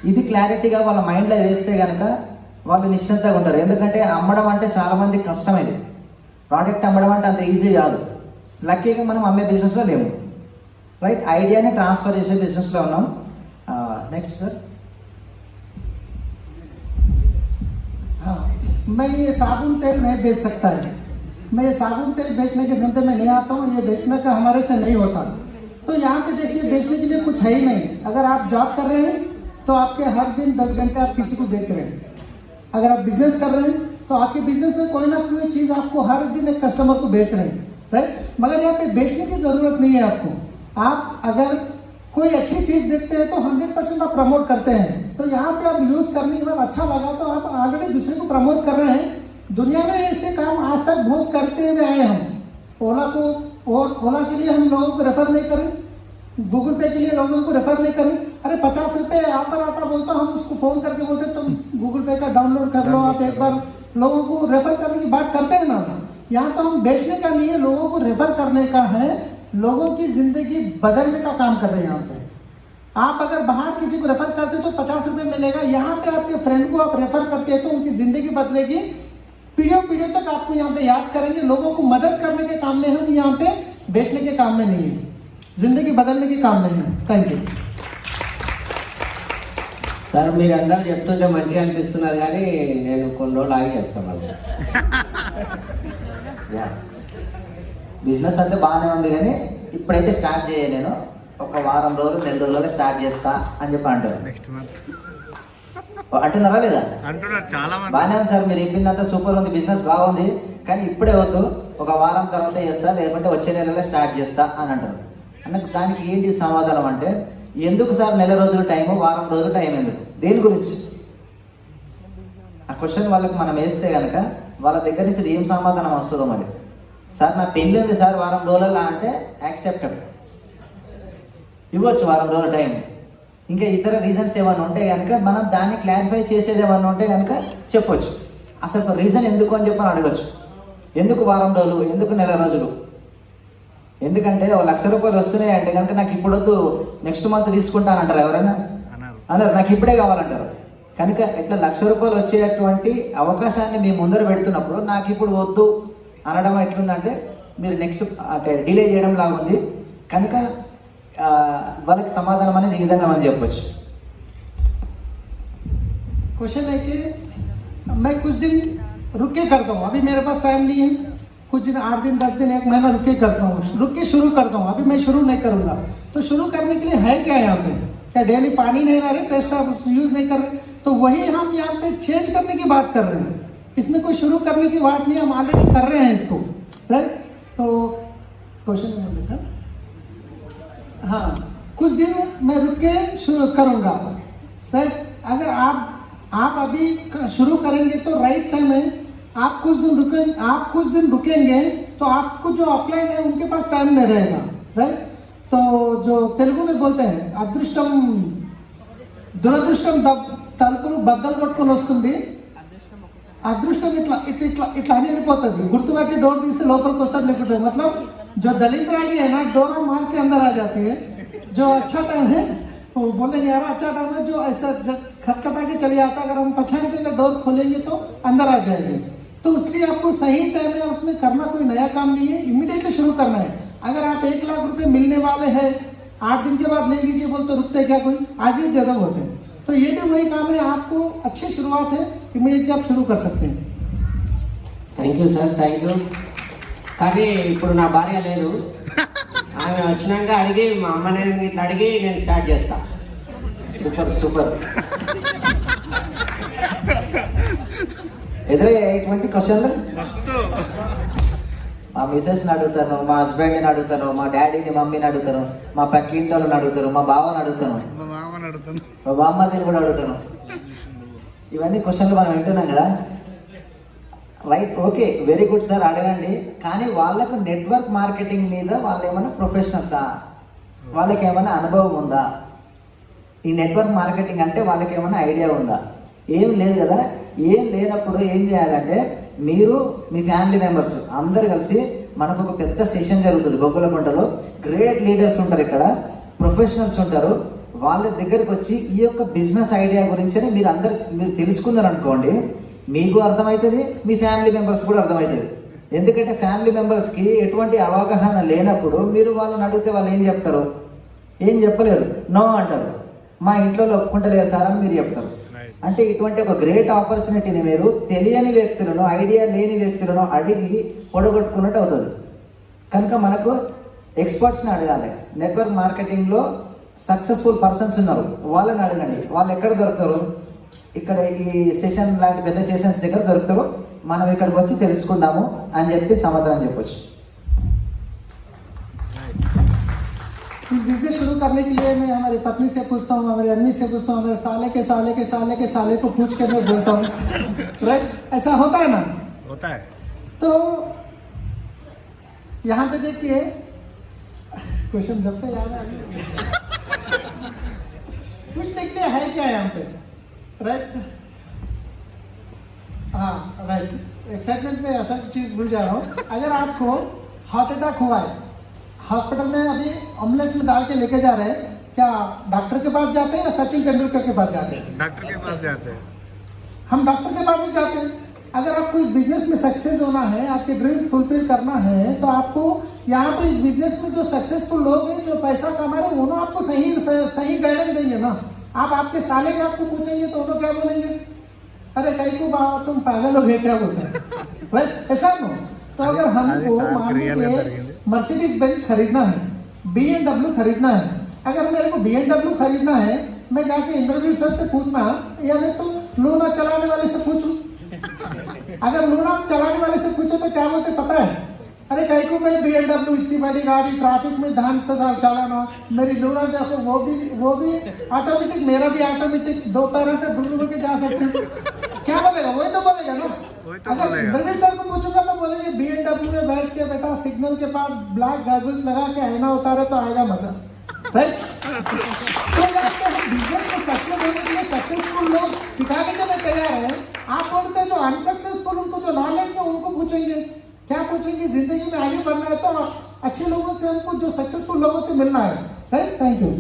ఇది క్లారిటీగా వాళ్ళ మైండ్లో వేస్తే కనుక వాళ్ళు నిశ్చింతగా ఉంటారు. ఎందుకంటే అమ్మడం అంటే చాలామంది కష్టమైంది, ప్రోడక్ట్ అమ్మడం అంటే అంత ఈజీ కాదు. లక్కీగా మనం అమ్మే బిజినెస్లో లేము, రైట్? ఐడియాని ట్రాన్స్ఫర్ చేసే బిజినెస్లో ఉన్నాం. Next sir. हाँ, मैं ये साबुन तेल नहीं बेच सकता है। मैं ये साबुन तेल बेचने के धंधे में नहीं आता हूँ, ये बेचने का हमारे से नहीं होता। तो यहाँ पे देखिए, बेचने के लिए कुछ है ही नहीं। अगर आप जॉब कर रहे हैं तो आपके हर दिन 10 घंटे आप किसी को बेच रहे हैं। अगर आप बिजनेस कर रहे हैं तो आपके बिजनेस में कोई ना कोई चीज़ आपको हर दिन एक कस्टमर को बेच रहे हैं, राइट? मगर यहाँ पे बेचने की ज़रूरत नहीं है आपको। आप अगर कोई अच्छी चीज़ देखते हैं तो 100% आप प्रमोट करते हैं। तो यहाँ पे आप यूज़ करने के बाद अच्छा लगा तो आप ऑलरेडी दूसरे को प्रमोट कर रहे हैं। दुनिया में ऐसे काम आज तक बहुत करते हुए आए हम। ओला को, और ओला के लिए हम लोगों को रेफर नहीं करें, गूगल पे के लिए लोगों को रेफर नहीं करें। अरे 50 रुपये ऑफर आता बोलता, हम उसको फ़ोन करके बोलते तुम गूगल पे का डाउनलोड कर लो, आप एक बार लोगों को रेफर करने की बात करते हैं ना। यहाँ तो हम बेचने का नहीं है, लोगों को रेफर करने का है, लोगों की ज़िंदगी बदलने का काम कर रहे हैं यहाँ पे। आप अगर बाहर किसी को रेफर करते तो 50 रुपये मिलेगा, यहाँ पे आपके फ्रेंड को आप रेफर करते हैं तो उनकी ज़िंदगी बदलेगी, पीढ़ियों तक आपको यहाँ पे याद करेंगे। लोगों को मदद करने के काम में हम, यहाँ पे बेचने के काम में नहीं है, ज़िंदगी बदलने के काम में है। Thank you sir. మీరందరూ చెప్తుంటే మంచిగా అనిపిస్తున్నారు, కానీ నేను కొన్ని రోజులు ఆగి చేస్తాను మళ్ళీ. బిజినెస్ అంటే బాగానే ఉంది, కానీ ఇప్పుడైతే స్టార్ట్ చేయ, నేను ఒక వారం రోజులు 2 రోజుల్లో స్టార్ట్ చేస్తా అని చెప్పి అంటారు. అంటున్నారా లేదా? బాగానే ఉంది సార్, మీరు చెప్పిందంతా సూపర్ ఉంది, బిజినెస్ బాగుంది, కానీ ఇప్పుడే వద్దు, ఒక వారం తర్వాత చేస్తా, లేకుంటే వచ్చే నెలలో స్టార్ట్ చేస్తా అని అంటారు. అన్నట్టు దానికి ఏంటి సమాధానం అంటే, ఎందుకు సార్ నెల రోజులు టైము, వారం రోజులు టైం ఎందుకు, దేని గురించి? ఆ క్వశ్చన్ వాళ్ళకి మనం వేస్తే కనుక వాళ్ళ దగ్గర నుంచి ఏం సమాధానం వస్తుందో మరి. సార్ నా పెళ్ళి ఉంది సార్ వారం రోజులలో అంటే యాక్సెప్టబుల్, ఇవ్వచ్చు వారం రోజుల టైం. ఇంకా ఇతర రీజన్స్ ఏమైనా ఉంటే కనుక మనం దాన్ని క్లారిఫై చేసేది ఏమన్నా ఉంటే కనుక చెప్పొచ్చు. అసలు రీజన్ ఎందుకు అని చెప్పని అడగచ్చు. ఎందుకు వారం రోజులు, ఎందుకు నెల రోజులు? ఎందుకంటే 1,00,000 రూపాయలు వస్తున్నాయి అంటే కనుక నాకు ఇప్పుడు వద్దు, నెక్స్ట్ మంత్ తీసుకుంటానంటారు ఎవరైనా? అన్నారు, నాకు ఇప్పుడే కావాలంటారు. కనుక ఇట్లా 1,00,000 రూపాయలు వచ్చేటువంటి అవకాశాన్ని మీ ముందర పెడుతున్నప్పుడు నాకు ఇప్పుడు వద్దు అనడం ఎట్లుందంటే మీరు నెక్స్ట్ అంటే డిలే చేయడం లాగా ఉంది. కనుక వాళ్ళకి సమాధానం అనేది ఈ విధంగా మనం చెప్పొచ్చు. क्वेश्चन है कि मैं कुछ दिन रुक के करता हूँ, अभी मेरे पास टाइम नहीं है, कुछ दिन 8 दिन 10 दिन 1 महीना रुक के करता हूँ, रुक के शुरू करता हूँ, अभी मैं शुरू नहीं करूँगा। तो शुरू करने के लिए है क्या यहाँ पे? क्या डेली पानी नहीं ला रहे, पैसा यूज़ नहीं कर रहे? तो वही हम यहाँ पे चेंज करने की बात कर रहे हैं, इसमें कोई शुरू करने की बात नहीं, हम ऑलरेडी कर रहे हैं इसको, राइट? तो क्वेश्चन बोलिए सर। हाँ, कुछ दिन मैं रुक के शुरू करूँगा, राइट? अगर आप अभी शुरू करेंगे तो राइट टाइम है। आप कुछ दिन रुकेंगे तो आपको जो अपलाइन है उनके पास टाइम नहीं रहेगा, राइट? तो जो तेलुगु में बोलते हैं अदृष्टम దురదృష్టం తలుపులు బద్దలు కొట్టుకొని వస్తుంది, అదృష్టం ఇట్లా ఇట్లా ఇట్లా ఇట్లా అని వెళ్ళిపోతుంది, గుర్తుపట్టి డోర్ తీస్తే లోపలికి వస్తుంది, లేకుంటే मतलब जो दलित रागी है ना डोर मार के अंदर आ जाती है। जो अच्छा टाइम है वो बोले यार अच्छा टाइम है, जो ऐसा खटखटा के चले जाता है, अगर हम पहचान के डोर खोलेंगे तो अंदर आ जाएंगे। तो इसलिए आपको सही टाइम में उसमें करना कोई नया काम नहीं है, इमीडिएटली शुरू करना है। अगर आप 1 लाख रुपए मिलने वाले हैं 8 दिन के बाद ले लीजिए बोल तो रुकते क्या कोई, आज ही दे दो बोलते हैं। तो ये भी वही काम है, आपको अच्छी शुरुआत है, इमीडिएटली आप शुरू कर सकते हैं। Thank you sir, thank you. కానీ ఇప్పుడు నా భార్య లేదు, ఆమె వచ్చినాక అడిగి మా అమ్మ నేను ఇట్లా అడిగి నేను స్టార్ట్ చేస్తా. Super super. ఎదురయ్యేటువంటి క్వశ్చన్లు మా మిసెస్ని అడుగుతాను, మా హస్బెండ్ని అడుగుతాను, మా డాడీని మమ్మీని అడుగుతాను, మా పక్కింటి వాళ్ళని అడుగుతాను, మా బావని అడుగుతాను, మా బామ్మని కూడా అడుగుతాను. ఇవన్నీ క్వశ్చన్లు మనం వింటున్నాం కదా. Right, okay, very good sir, అడగండి. కానీ వాళ్ళకు నెట్వర్క్ మార్కెటింగ్ మీద వాళ్ళు ఏమైనా ప్రొఫెషనల్సా, వాళ్ళకి ఏమైనా అనుభవం ఉందా? ఈ నెట్వర్క్ మార్కెటింగ్ అంటే వాళ్ళకి ఏమైనా ఐడియా ఉందా? ఏం లేదు కదా. ఏం లేనప్పుడు ఏం చేయాలంటే మీరు మీ ఫ్యామిలీ మెంబర్స్ అందరు కలిసి మనకు ఒక పెద్ద సెషన్ జరుగుతుంది బొగ్గులకుంటలో. గ్రేట్ లీడర్స్ ఉంటారు ఇక్కడ, ప్రొఫెషనల్స్ ఉంటారు. వాళ్ళ దగ్గరికి వచ్చి ఈ యొక్క బిజినెస్ ఐడియా గురించి మీరు తెలుసుకున్నారు అనుకోండి, మీకు అర్థమవుతుంది, మీ ఫ్యామిలీ మెంబర్స్ కూడా అర్థమవుతుంది. ఎందుకంటే ఫ్యామిలీ మెంబర్స్కి ఎటువంటి అవగాహన లేనప్పుడు మీరు వాళ్ళని అడిగితే వాళ్ళు ఏం చెప్తారు? ఏం చెప్పలేరు, నో అంటారు. మా ఇంట్లో ఒప్పుకుంటలేదు సార్ అని మీరు చెప్తారు. అంటే ఇటువంటి ఒక గ్రేట్ ఆపర్చునిటీని మీరు తెలియని వ్యక్తులను, ఐడియా లేని వ్యక్తులను అడిగి పొడగొట్టుకున్నట్టు అవుతుంది. కనుక మనకు ఎక్స్పర్ట్స్ని అడగాలి. నెట్వర్క్ మార్కెటింగ్లో సక్సెస్ఫుల్ పర్సన్స్ ఉన్నారు, వాళ్ళని అడగండి. వాళ్ళు ఎక్కడ దొరుకుతారు? ఇక్కడ ఈ సెషన్ లాంటి పెద్ద సెషన్స్ దగ్గర దొరుకుతారు. మనం ఇక్కడికి వచ్చి తెలుసుకుందాము అని చెప్పి సమాధానం చెప్పొచ్చు. बिजनेस शुरू करने के लिए मैं हमारी पत्नी से पूछता हूँ, हमारी अम्मी से पूछता हूँ, हमारे साले को पूछ कर मैं बोलता हूँ. राइट, ऐसा होता है ना? होता है. तो यहाँ पे देखिए क्वेश्चन जब से याद आ गया कुछ देखते है क्या यहाँ पे. राइट, हाँ राइट, एक्साइटमेंट में ऐसा चीज भूल जा रहा हूँ. अगर आपको हार्ट अटैक हुआ है, हॉस्पिटल में अभी एम्बुलेंस में डाल के लेके जा रहे हैं, क्या डॉक्टर के पास जाते हैं या सचिन तेंदुलकर के पास जाते हैं? डॉक्टर के पास जाते हैं. हम डॉक्टर के पास ही जाते हैं. अगर आपको इस बिजनेस में सक्सेस होना है, आपके ड्रीम फुलफिल करना है, तो आपको यहाँ पे इस बिजनेस में जो सक्सेसफुल लोग हैं, जो पैसा कमा रहे हैं, वो आपको सही गाइडेंस देंगे ना. आप आपके साले के आपको पूछेंगे तो उन्होंने क्या बोलेंगे? अरे कहीं को बाबा तुम पागल हो गए क्या बोलते हैं. राइट, ऐसा ना. तो अगर हमको मान लीजिए मर्सिडीज बेंज खरीदना है, BMW खरीदना है, अगर मेरे को BMW खरीदना है, मैं जाके इंद्रवीर सर से पूछना या नहीं तो लूना चलाने वाले से पूछूं. अगर लूना चलाने वाले से पूछो तो क्या बोलते पता है? अरे कहीं को मैं BMW इतनी बड़ी गाड़ी ट्रैफिक में ध्यान से चलाना, मेरी लूना देखो वो भी ऑटोमेटिक, मेरा भी ऑटोमेटिक, 2 पैरों पे डुल के जा सकते हैं. क्या बोलेगा? वही तो बोलेगा ना. अगर इंद्रवीर सर को पूछूंगा तो बोलेंगे BMW में बैठ के बेटा सिग्नल के पास ब्लैक गॉगल्स लगा के आईना उतारे तो आएगा मजा. राइट, तो हम बिजनेस में सक्सेस होने के लिए सक्सेसफुल लोग सिखाने के लिए तैयार है. आप बोलते हैं जो अनसक्सेसफुल, उनको जो नॉलेज है उनको पूछेंगे. क्या पूछेंगे? जिंदगी में आगे बढ़ना है तो अच्छे लोगों से, हमको जो सक्सेसफुल लोगों से मिलना है. Right, thank you.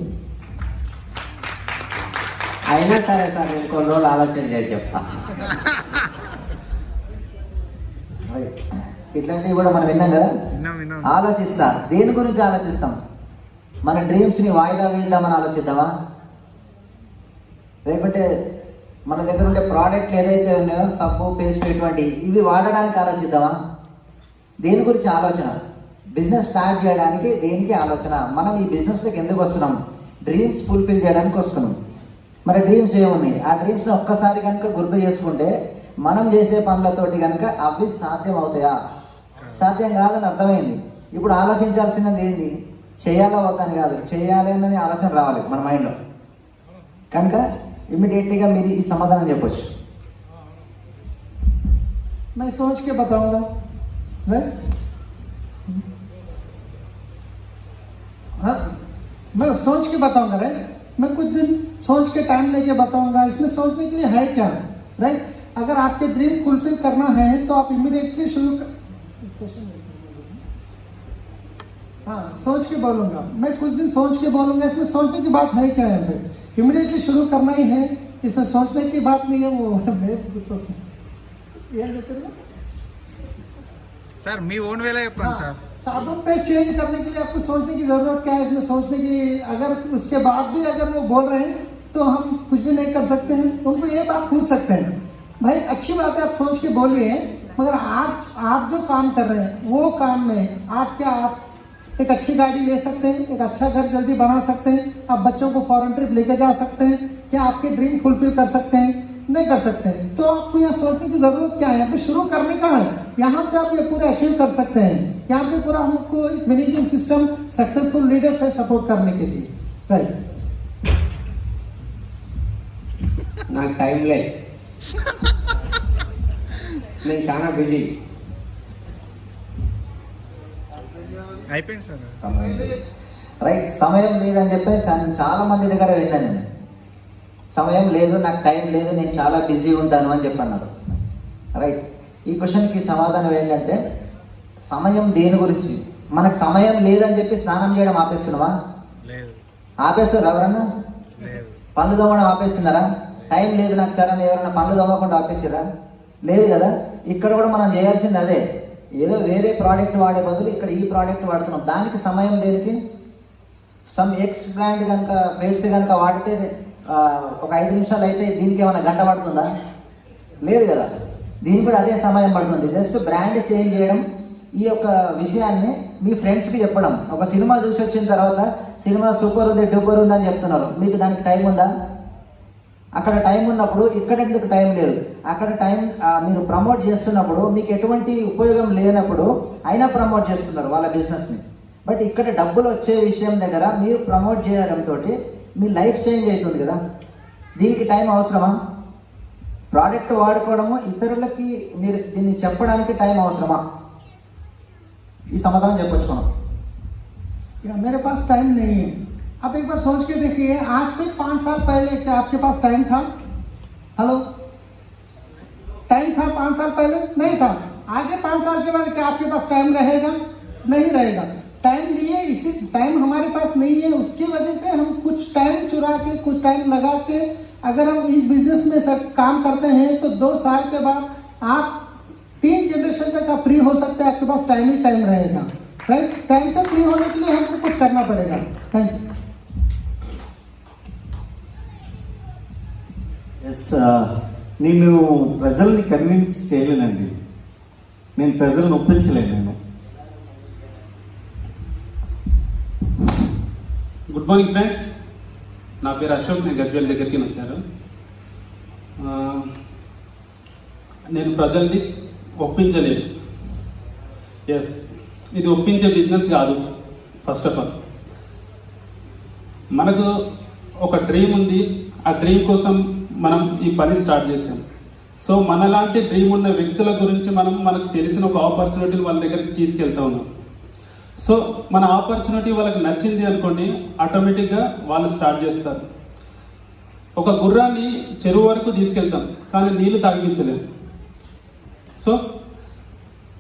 అయినా సరే సార్ నేను కొన్ని రోజులు ఆలోచన చేసి చెప్తా. ఇట్లాంటివి కూడా మనం విన్నాం కదా. ఆలోచిస్తా, దేని గురించి ఆలోచిస్తాం? మన డ్రీమ్స్ని వాయిదా వేద్దామని ఆలోచిద్దామా? లేకుంటే మన దగ్గర ఉండే ప్రోడక్ట్లు ఏదైతే ఉన్నాయో సబ్బు, పేస్ట్, ఇటువంటి ఇవి వాడడానికి ఆలోచిద్దామా? దేని గురించి ఆలోచన? బిజినెస్ స్టార్ట్ చేయడానికి దేనికి ఆలోచన? మనం ఈ బిజినెస్లోకి ఎందుకు వస్తున్నాం? డ్రీమ్స్ ఫుల్ఫిల్ చేయడానికి వస్తున్నాం. మరి డ్రీమ్స్ ఏమున్నాయి? ఆ డ్రీమ్స్ని ఒక్కసారి కనుక గుర్తు చేసుకుంటే మనం చేసే పనులతోటి కనుక అవి సాధ్యం అవుతాయా? సాధ్యం కాదని అర్థమైంది. ఇప్పుడు ఆలోచించాల్సినది ఏంటి? చేయాలో అవుతాను కాదు, చేయాలి అన్నది ఆలోచన రావాలి మన మైండ్లో. కనుక ఇమ్మీడియట్గా మీరు ఈ సమాధానం చెప్పొచ్చు. मैं सोच के बताऊंगा. राइट, हाँ मैं सोच के बताऊंगा. राइट, मैं कुछ दिन सोच के टाइम लेके बताऊंगा. इसमें सोचने के लिए है क्या? राइट, अगर आपके ड्रीम फुलफिल करना है तो आप इमीडिएटली शुरू हाँ सोच के बोलूंगा. मैं कुछ दिन सोच के बोलूंगा. इसमें सोचने की बात है क्या है? इमीडिएटली शुरू करना ही है, इसमें सोचने की बात नहीं है. वो मैं సార్ మీ ఓన్ వేలో చెప్పండి हाँ, సార్. साबुन पे चेंज करने के लिए आपको सोचने की जरूरत क्या है, इसमें सोचने की, अगर उसके बाद भी अगर वो बोल रहे हैं तो हम कुछ भी नहीं कर सकते हैं। उनको ये बात पूछ सकते हैं, भाई अच्छी बात है आप सोच के बोलिए, मगर आप जो काम कर रहे हैं वो काम में आप एक अच्छी गाड़ी ले सकते हैं, एक अच्छा घर जल्दी बना सकते हैं, आप बच्चों को फॉरेन ट्रिप लेके जा सकते हैं, क्या आपके ड्रीम फुलफिल कर सकते हैं? नहीं कर सकते हैं। तो आपको यहाँ सोचने की जरूरत क्या है, यहाँ पे शुरू करने का है, यहाँ से आप ये पूरा अचीव कर सकते हैं। यहाँ पे पूरा हमको एक मैनेजमेंट सिस्टम सक्सेसफुल लीडर्स है सपोर्ट करने के लिए, राइट। నాకు టైం లేదు, నేను చాలా బిజీ. అయిపోయింది సార్. రైట్, సమయం లేదని చెప్పి చాలా మంది దగ్గర విన్నాను నేను. సమయం లేదు, నాకు టైం లేదు, నేను చాలా బిజీ ఉంటాను అని చెప్పన్నారు. రైట్, ఈ క్వశ్చన్కి సమాధానం ఏంటంటే సమయం దేని గురించి? మనకు సమయం లేదని చెప్పి స్నానం చేయడం ఆపేస్తున్నావా? లేదు. ఆపేస్తారు ఎవరన్నా? లేదు. పళ్ళు తోమడం ఆపేస్తున్నారా? టైం లేదు నాకు సార్ అని ఎవరన్నా పళ్ళు తోమకుండా ఆపేసారా? లేదు కదా. ఇక్కడ కూడా మనం చేయాల్సింది అదే, ఏదో వేరే ప్రోడక్ట్ వాడే బదులు ఇక్కడ ఈ ప్రోడక్ట్ వాడుతున్నాం, దానికి సమయం దేనికి? సమ్ ఎక్స్ బ్రాండ్ కనుక పేస్ట్ కనుక వాడితే ఒక 5 నిమిషాలు అయితే దీనికి ఏమైనా గంట పడుతుందా? లేదు కదా. దీనికి కూడా అదే సమయం పడుతుంది. జస్ట్ బ్రాండ్ చేంజ్ చేయడం, ఈ యొక్క విషయాన్ని మీ ఫ్రెండ్స్కి చెప్పడం. ఒక సినిమా చూసి వచ్చిన తర్వాత సినిమా సూపర్ ఉంది, డూపర్ ఉంది అని చెప్తున్నారు, మీకు దానికి టైం ఉందా? అక్కడ టైం ఉన్నప్పుడు ఇక్కడ ఎందుకు టైం లేదు? అక్కడ టైం మీరు ప్రమోట్ చేస్తున్నప్పుడు మీకు ఎటువంటి ఉపయోగం లేనప్పుడు అయినా ప్రమోట్ చేస్తున్నారు వాళ్ళ బిజినెస్ని. బట్ ఇక్కడ డబ్బులు వచ్చే విషయం దగ్గర మీరు ప్రమోట్ చేయడంతో మీ లైఫ్ చేంజ్ అవుతుంది కదా. దీనికి టైం అవసరమా? ప్రోడక్ట్ వాడుకోవడము, ఇతరులకి మీరు దీన్ని చెప్పడానికి టైం అవసరమా? ఈ సమాధానం చెప్పొచ్చుకున్నాం. मेरे पास टाइम नहीं है। आप एक बार सोच के देखिए, आज से 5 साल पहले क्या आपके पास टाइम था? हेलो, टाइम था 5 साल पहले? नहीं था। आगे 5 साल के बाद क्या आपके पास टाइम रहेगा? नहीं रहेगा। टाइम लिए, इसी टाइम हमारे पास नहीं है, उसकी वजह से हम कुछ टाइम चुरा के, कुछ टाइम लगा के अगर हम इस बिजनेस में सब काम करते हैं तो 2 साल के बाद आप 3 जनरेशन तक आप फ्री हो सकते हैं, आपके पास टाइम ही टाइम रहेगा, राइट। टाइम से फ्री होने के लिए हमको कुछ करना पड़ेगा। Thank you. ఎస్, నేను ప్రజల్ని కన్విన్స్ చేయలేనండి, నేను ప్రజలను ఒప్పించలేను. నేను గుడ్ మార్నింగ్ ఫ్రెండ్స్, నా పేరు అశోక్, నేను గజ్వేల్ దగ్గరికి వచ్చాను. నేను ప్రజల్ని ఒప్పించలేదు. ఎస్, ఇది ఒప్పించే బిజినెస్ కాదు. ఫస్ట్ ఆఫ్ ఆల్ మనకు ఒక డ్రీమ్ ఉంది, ఆ డ్రీమ్ కోసం మనం ఈ పని స్టార్ట్ చేసాం. సో మనలాంటి డ్రీమ్ ఉన్న వ్యక్తుల గురించి మనకు తెలిసిన ఒక ఆపర్చునిటీని వాళ్ళ దగ్గరికి తీసుకెళ్తా ఉన్నాం. సో మన ఆపర్చునిటీ వాళ్ళకి నచ్చింది అనుకోండి, ఆటోమేటిక్గా వాళ్ళు స్టార్ట్ చేస్తారు. ఒక గుర్రాన్ని చెరువు వరకు తీసుకెళ్తాం, కానీ నీళ్లు తాగించలేము. సో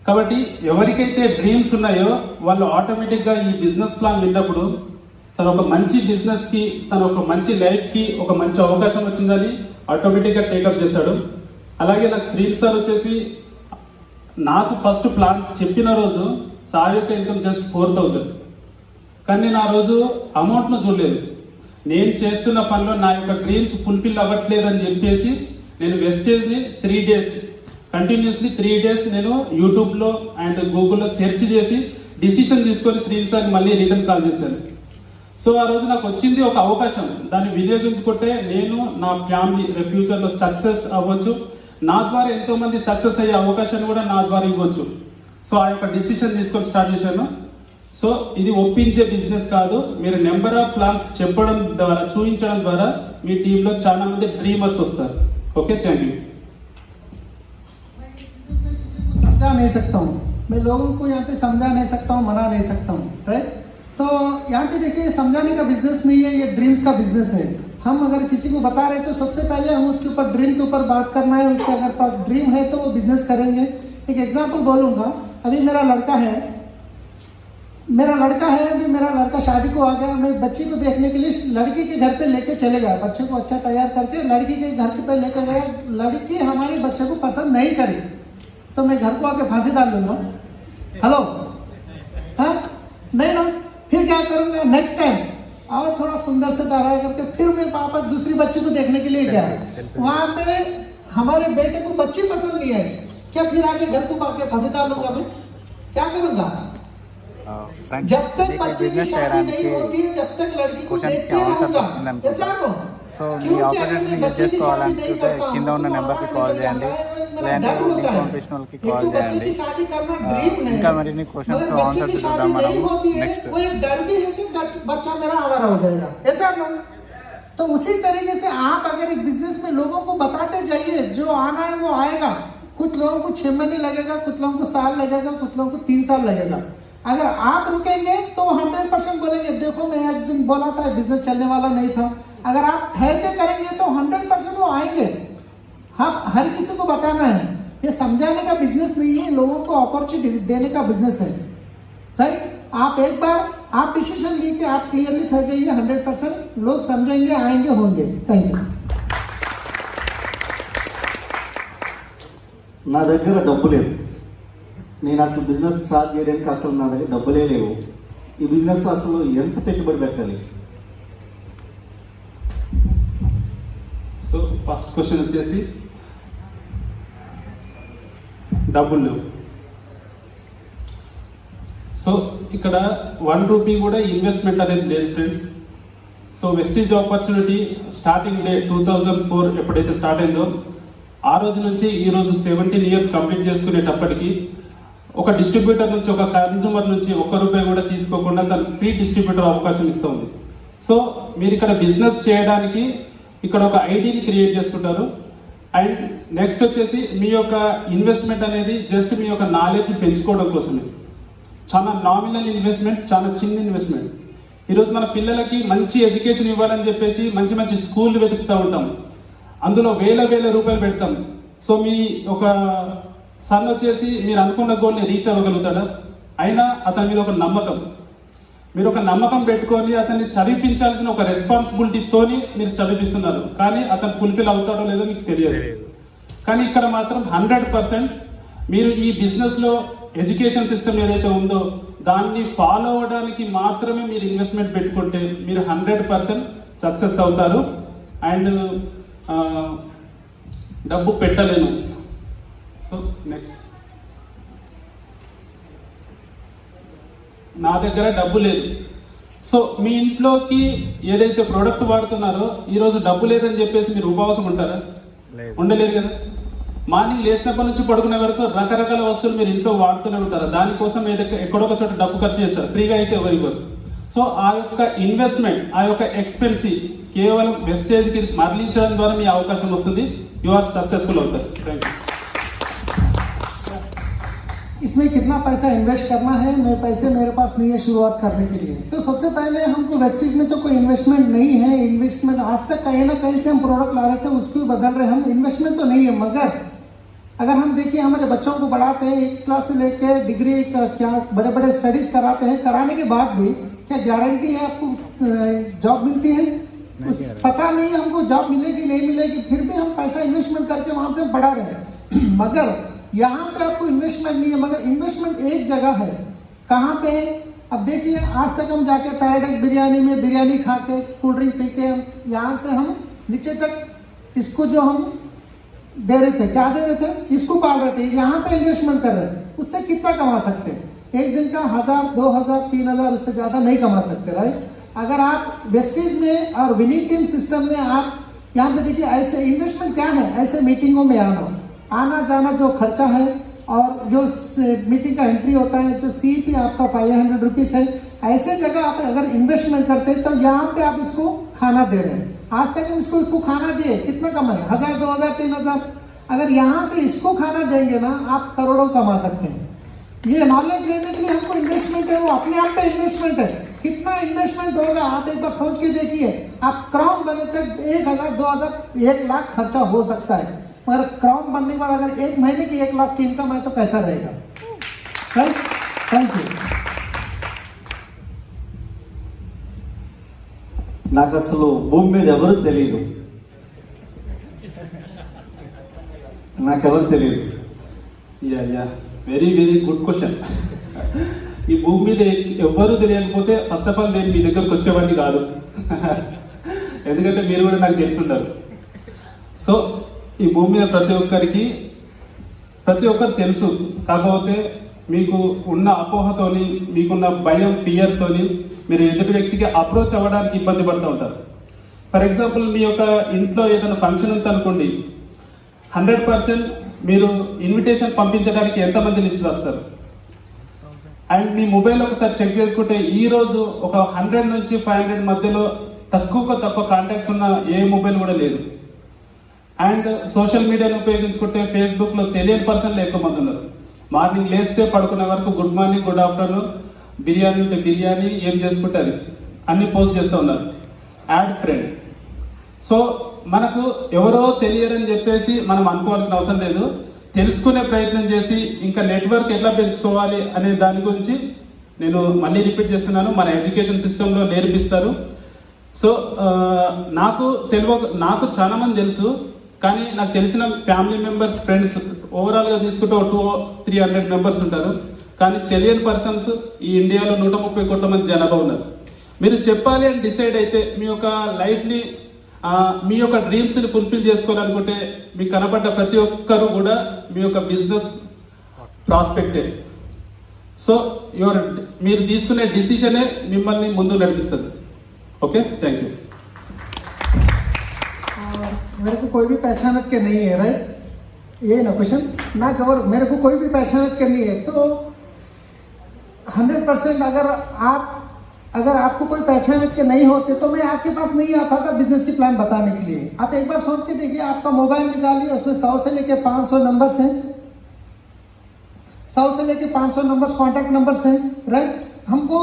కాబట్టి ఎవరికైతే డ్రీమ్స్ ఉన్నాయో వాళ్ళు ఆటోమేటిక్గా ఈ బిజినెస్ ప్లాన్ విన్నప్పుడు తన ఒక మంచి బిజినెస్కి, తన ఒక మంచి లైఫ్కి ఒక మంచి అవకాశం వచ్చిందని ఆటోమేటిక్గా టేకప్ చేస్తాడు. అలాగే నాకు శ్రీల్ సార్ వచ్చేసి నాకు ఫస్ట్ ప్లాన్ చెప్పిన రోజు సార్ యొక్క ఇన్కమ్ జస్ట్ 4,000, కానీ నేను ఆ రోజు అమౌంట్ను చూడలేదు. నేను చేస్తున్న పనిలో నా యొక్క డ్రీమ్స్ ఫుల్ఫిల్ అవ్వట్లేదు అని చెప్పేసి నేను వెస్టేజ్ని 3 డేస్ కంటిన్యూస్లీ 3 డేస్ నేను యూట్యూబ్లో అండ్ గూగుల్లో సెర్చ్ చేసి డిసిషన్ తీసుకొని శ్రీల్ సార్కి మళ్ళీ రిటర్న్ కాల్ చేశాను. సో ఆ రోజు నాకు వచ్చింది ఒక అవకాశం, దాన్ని వినియోగించుకుంటే నేను నా ఫ్యామిలీ ఫ్యూచర్లో సక్సెస్ అవ్వచ్చు, నా ద్వారా ఎంతో మంది సక్సెస్ అయ్యే అవకాశాన్ని కూడా నా ద్వారా ఇవ్వచ్చు. సో ఆ యొక్క డిసిషన్ తీసుకొని స్టార్ట్ చేశాను. సో ఇది ఒప్పించే బిజినెస్ కాదు, మీరు నెంబర్ ఆఫ్ ప్లాన్స్ చెప్పడం ద్వారా, చూపించడం ద్వారా మీ టీంలో చాలా మంది డ్రీమర్స్ వస్తారు. Okay, thank you. समझा नहीं सकता हूँ मैं, लोगों को यहाँ पे समझा नहीं सकता हूँ, मना नहीं सकता हूँ, राइट। तो यहाँ पे देखिए, समझाने का बिजनेस नहीं है, ये ड्रीम्स का बिजनेस है। हम अगर किसी को बता रहे हैं तो सबसे पहले हम उसके ऊपर ड्रीम के ऊपर बात करना है, उनके अगर पास ड्रीम है तो वो बिजनेस करेंगे। एक एग्जांपल बोलूँगा, अभी मेरा लड़का है, अभी मेरा लड़का शादी को आ गया, मैं बच्ची को देखने के लिए लड़की के घर पे लेके चले गया, बच्चे को अच्छा तैयार करके लड़की के घर पे लेके गया। लड़की हमारे बच्चे को पसंद नहीं करी तो मैं घर को आके फांसी डाल लूँगा? हेलो, हाँ नहीं ना, फिर क्या करूंगा नेक्स्ट टाइम और थोड़ा सुंदर से तैयार करके फिर मैं वापस दूसरी बच्ची को देखने के लिए गया। वहां पे हमारे बेटे को बच्ची पसंद नहीं आई, क्या फिर आके घर को आके फंसे डाल लूंगा मैं? क्या करूंगा? ఫ్రెండ్స్ जब तक మీకు बच्चे की బిజినెస్ शादी చేయడానికి नहीं होती है, जब तक लड़की को क्वेश्चన్స్ కి देखते ఆన్సర్ रहूंगा। దొరుకుతుంది ऐसा అనుకుంటా. हो? సో మీ क्योंकि ఆపర్చునిటీని अगर యూజ్ बच्चे की शादी नहीं చేసుకోవాలనుకుంటే करता కింద हूं, ఉన్న तो నెంబర్కి बाहर కాల్ निकल చేయండి, जाता है, मेरा లేదంటే डर होता లింక్ है। పంపించిన వాళ్ళకి एक కాల్ तो बच्चे చేయండి. की शादी करना ड्रीम है, ఇంకా మరిన్ని క్వశ్చన్స్ मगर बच्चे ఆన్సర్స్ की చూద్దాం शादी మనం नहीं होती है, నెక్స్ట్. वो एक डर भी है कि बच्चा मेरा आवारा हो जाएगा। ऐसा ना, तो उसी तरीके से आप अगर एक बिजनेस में लोगों को बताते जाइए, जो आना है वो आएगा। कुछ लोगों को 6 महीने लगेगा, कुछ लोगों को साल लगेगा, कुछ लोगों को 3 साल लगेगा। अगर आप रुकेंगे तो 100% बोलेंगे देखो मैं एक दिन बोला था बिजनेस चलने वाला नहीं था। अगर आप ठहर के करेंगे तो 100% वो आएंगे। हाँ, हर किसी को बताना है, ये समझाने का बिजनेस नहीं है, लोगों को अपॉर्चुनिटी देने का बिजनेस है, राइट? आप एक बार आप डिसीजन लीजिए, आप क्लियरली ठहर जाइए, 100% लोग समझेंगे, आएंगे, होंगे। Thank you. నా దగ్గర డబ్బు లేదు, నేను అసలు బిజినెస్ స్టార్ట్ చేయడానికి అసలు నా దగ్గర డబ్బులే లేవు. ఈ బిజినెస్ అసలు ఎంత పెట్టుబడి పెట్టాలి? సో ఫస్ట్ క్వశ్చన్ వచ్చేసి డబ్బులు లేవు. సో ఇక్కడ 1 రూపీ కూడా ఇన్వెస్ట్మెంట్ అనేది లేదు friends. So Vestige opportunity starting day 2004 ఎప్పుడైతే స్టార్ట్ అయిందో ఆ రోజు నుంచి ఈ రోజు 17 ఇయర్స్ కంప్లీట్ చేసుకునేటప్పటికి ఒక డిస్ట్రిబ్యూటర్ నుంచి, ఒక కన్సూమర్ నుంచి 1 రూపాయి కూడా తీసుకోకుండా తనకి ఫ్రీ డిస్ట్రిబ్యూటర్ అవకాశం ఇస్తుంది. సో మీరు ఇక్కడ బిజినెస్ చేయడానికి ఇక్కడ ఒక ఐడిని క్రియేట్ చేసుకుంటారు. అండ్ నెక్స్ట్ వచ్చేసి మీ యొక్క ఇన్వెస్ట్మెంట్ అనేది జస్ట్ మీ యొక్క నాలెడ్జ్ పెంచుకోవడం కోసమే. చాలా నామినల్ ఇన్వెస్ట్మెంట్, చాలా చిన్న ఇన్వెస్ట్మెంట్. ఈరోజు మన పిల్లలకి మంచి ఎడ్యుకేషన్ ఇవ్వాలని చెప్పేసి మంచి మంచి స్కూళ్ళు వెతుకుతూ ఉంటాం, అందులో వేల రూపాయలు పెడతాం. సో మీ ఒక సన్ వచ్చేసి మీరు అనుకున్న గోల్ని రీచ్ అవ్వగలుగుతాడా? అయినా అతని మీద ఒక నమ్మకం, మీరు ఒక నమ్మకం పెట్టుకొని అతన్ని చదివించాల్సిన ఒక రెస్పాన్సిబిలిటీతోని మీరు చదివిస్తున్నారు, కానీ అతను ఫుల్ఫిల్ అవుతాడో లేదో మీకు తెలియదు. కానీ ఇక్కడ మాత్రం 100% మీరు ఈ బిజినెస్లో ఎడ్యుకేషన్ సిస్టమ్ ఏదైతే ఉందో దాన్ని ఫాలో అవ్వడానికి మాత్రమే మీరు ఇన్వెస్ట్మెంట్ పెట్టుకుంటే మీరు 100% సక్సెస్ అవుతారు. అండ్ డబ్బు పెట్టలేను. సో నెక్స్ట్, నా దగ్గర డబ్బు లేదు. సో మీ ఇంట్లోకి ఏదైతే ప్రోడక్ట్ వాడుతున్నారో ఈరోజు డబ్బు లేదని చెప్పేసి మీరు ఉపవాసం ఉంటారా? ఉండలేరు కదా. మార్నింగ్ లేచినప్పటి నుంచి పడుకునే వరకు రకరకాల వస్తువులు మీరు ఇంట్లో వాడుతూనే ఉంటారు. దానికోసం ఎక్కడో ఒక చోట డబ్బు ఖర్చు చేస్తారు, ఫ్రీగా అయితే ఎవరివ్వరు. సో ఆ యొక్క ఇన్వెస్ట్మెంట్, ఆ యొక్క ఎక్స్పెన్సివ్ కేవలం వెస్టేజ్కి మరలించడం ద్వారా మీ అవకాశం వస్తుంది. యు ఆర్ సక్సెస్ఫుల్ అవుతారు. Thank you. इसमें कितना पैसा इन्वेस्ट करना है, मेरे पैसे मेरे पास नहीं है शुरुआत करने के लिए। तो सबसे पहले हमको वेस्टेज में तो कोई इन्वेस्टमेंट नहीं है। इन्वेस्टमेंट आज तक कहीं ना कहीं से हम प्रोडक्ट ला रहे थे, उसको बदल रहे हम, इन्वेस्टमेंट तो नहीं है। मगर अगर हम देखिए हमारे बच्चों को बढ़ाते हैं 1 क्लास से लेकर डिग्री क्या बड़े बड़े स्टडीज कराते हैं, कराने के बाद भी क्या गारंटी है आपको जॉब मिलती है? पता नहीं हमको जॉब मिलेगी नहीं मिलेगी, फिर भी हम पैसा इन्वेस्टमेंट करके वहां पे बढ़ा रहे हैं। मगर यहाँ पे आपको इन्वेस्टमेंट नहीं है, मगर इन्वेस्टमेंट एक जगह है। कहाँ पे है? अब देखिए आज तक हम जाके पैराडाइज बिरयानी में बिरयानी खा के कोल्ड ड्रिंक पी के यहाँ से हम नीचे तक इसको जो हम दे रहे थे, क्या दे रहे थे? इसको पाल रहे थे, यहाँ पे इन्वेस्टमेंट कर रहे थे। उससे कितना कमा सकते हैं? एक दिन का 1000, 2000, 3000, उससे ज्यादा नहीं कमा सकते, राइट? अगर आप वेस्टेज में और विनिंग टीम सिस्टम में आप यहाँ पे देखिए, ऐसे इन्वेस्टमेंट क्या है? ऐसे मीटिंगों में आना जाना जो खर्चा है, और जो मीटिंग का एंट्री होता है, जो CP आपका 500 रुपीज है, ऐसे जगह आप अगर इन्वेस्टमेंट करते हैं तो यहाँ पे आप इसको खाना दे रहे हैं। आज तक हम इसको खाना दिए, कितना कमाए? 1000, 2000, 3000। अगर यहाँ से इसको खाना देंगे ना, आप करोड़ों कमा सकते हैं। ये नॉलेज लेने के लिए हमको इन्वेस्टमेंट है, वो अपने आप पे इन्वेस्टमेंट है। कितना इन्वेस्टमेंट होगा आप एक बार सोच के देखिए। आप क्राउन बने तक 1000, 2000, 1 लाख खर्चा हो सकता है, मगर क्राउन बनने के बाद अगर 1 महीने की 1 लाख की इनकम है तो कैसा रहेगा, राइट? Thank you. నాకు అసలు భూమి మీద ఎవరు తెలియదు, నాకెవరు తెలియదు. Yeah very good question. ఈ భూమి మీద ఎవ్వరూ తెలియకపోతే ఫస్ట్ ఆఫ్ ఆల్ నేను మీ దగ్గరకు వచ్చేవాడిని కాదు. ఎందుకంటే మీరు కూడా నాకు తెలిసి ఉంటారు. సో ఈ భూమి మీద ప్రతి ఒక్కరు తెలుసు. కాకపోతే మీకు ఉన్న అపోహతోని, మీకున్న భయం, ఫియర్తోని మీరు ఎదుటి వ్యక్తికి అప్రోచ్ అవ్వడానికి ఇబ్బంది పడుతూ ఉంటారు. ఫర్ ఎగ్జాంపుల్, మీ యొక్క ఇంట్లో ఏదైనా ఫంక్షన్ ఉంది అనుకోండి, 100% మీరు ఇన్విటేషన్ పంపించడానికి ఎంతమంది లిస్ట్ రాస్తారు? అండ్ మీ మొబైల్ ఒకసారి చెక్ చేసుకుంటే ఈ రోజు ఒక 100 నుంచి 500 మధ్యలో తక్కువ కాంటాక్ట్స్ ఉన్న ఏ మొబైల్ కూడా లేదు. అండ్ సోషల్ మీడియాను ఉపయోగించుకుంటే ఫేస్బుక్లో తెలియని పర్సన్లు ఎక్కువ మంది ఉన్నారు. మార్నింగ్ లేస్తే పడుకునే వరకు good morning, good afternoon, biryani ఉంటే బిర్యానీ, ఏం చేసుకుంటారు అన్ని పోస్ట్ చేస్తూ ఉన్నారు. Add friend. సో మనకు ఎవరో తెలియరని చెప్పేసి మనం అనుకోవాల్సిన అవసరం లేదు. తెలుసుకునే ప్రయత్నం చేసి ఇంకా నెట్వర్క్ ఎట్లా పెంచుకోవాలి అనే దాని గురించి నేను మళ్ళీ రిపీట్ చేస్తున్నాను. మన ఎడ్యుకేషన్ సిస్టంలో నేర్పిస్తారు. సో నాకు చాలా మంది తెలుసు, కానీ నాకు తెలిసిన ఫ్యామిలీ మెంబర్స్, ఫ్రెండ్స్ ఓవరాల్గా తీసుకుంటే 200-300 మెంబర్స్ ఉంటారు. కానీ తెలియని పర్సన్స్ ఈ ఇండియాలో 130 కోట్ల మంది జనాభా ఉన్నారు. మీరు చెప్పాలి అని డిసైడ్ అయితే మీ యొక్క లైఫ్ని, మీ యొక్క డ్రీమ్స్ని ఫుల్ఫిల్ చేసుకోవాలనుకుంటే మీకు కనపడ్డ ప్రతి ఒక్కరు కూడా మీ యొక్క బిజినెస్ ప్రాస్పెక్టే. సో మీరు తీసుకునే డిసిషనే మిమ్మల్ని ముందు నడిపిస్తుంది. Okay, thank you. मेरे को कोई भी पहचानक के नहीं है, राइट? ये ना क्वेश्चन ना कवर, मेरे को कोई भी पहचानक के नहीं है, तो 100% अगर आपको कोई पहचानक के नहीं होते तो मैं आपके पास नहीं आता था बिजनेस की प्लान बताने के लिए. आप एक बार सोच के देखिए, आपका मोबाइल निकालिए, उसमें 100 से लेके 500 नंबर्स हैं, 100 से लेके 500 नंबर्स कॉन्टैक्ट नंबर्स हैं, राइट? हमको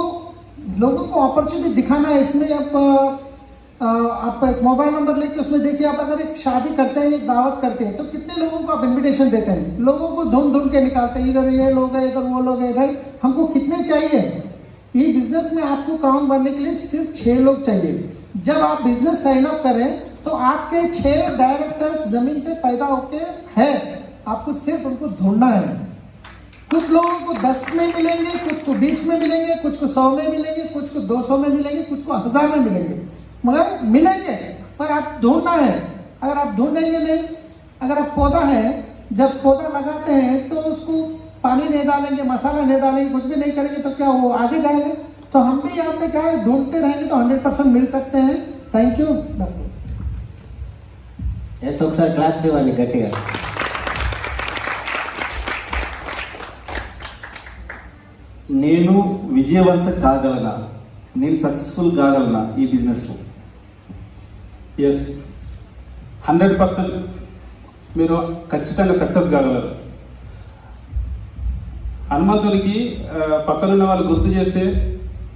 लोगों को अपॉर्चुनिटी दिखाना है. इसमें आप एक मोबाइल नंबर लेके उसमें देखिए, आप अगर एक शादी करते हैं, एक दावत करते हैं, तो कितने लोगों को आप इनविटेशन देते हैं? लोगों को ढूंढ के निकालते हैं, इधर ये लोग हैं, इधर वो लोग हैं, राइट? हमको कितने चाहिए? ये बिजनेस में आपको काम बनने के लिए सिर्फ 6 लोग चाहिए. जब आप बिजनेस साइन अप करें तो आपके 6 डायरेक्टर्स जमीन पे पैदा होके हैं. आपको सिर्फ उनको ढूंढना है. कुछ लोगों को 10 में मिलेंगे, कुछ को 20 में मिलेंगे, कुछ को 100 में मिलेंगे, कुछ को 200 में मिलेंगे, कुछ को 1000 में मिलेंगे, मगर मिलेंगे. पर आप ढूंढना है. अगर आप ढूंढेंगे नहीं, अगर आप पौधा है, जब पौधा लगाते हैं तो उसको पानी नहीं डालेंगे, मसाला नहीं डालेंगे, कुछ भी नहीं करेंगे तो क्या वो आगे जाएगा? तो हम भी यहाँ पे क्या है, ढूंढते रहेंगे तो 100% मिल सकते हैं. Thank you doctor. ये सर क्लास से वाली गट्टिया. నేను విజయవంతం కాగలనా, నేను సక్సెస్ఫుల్ కాగలనా ఈ బిజినెస్లో? ఎస్, 100% మీరు ఖచ్చితంగా సక్సెస్ కాగలరు. హనుమంతునికి పక్కనున్న వాళ్ళు గుర్తు చేస్తే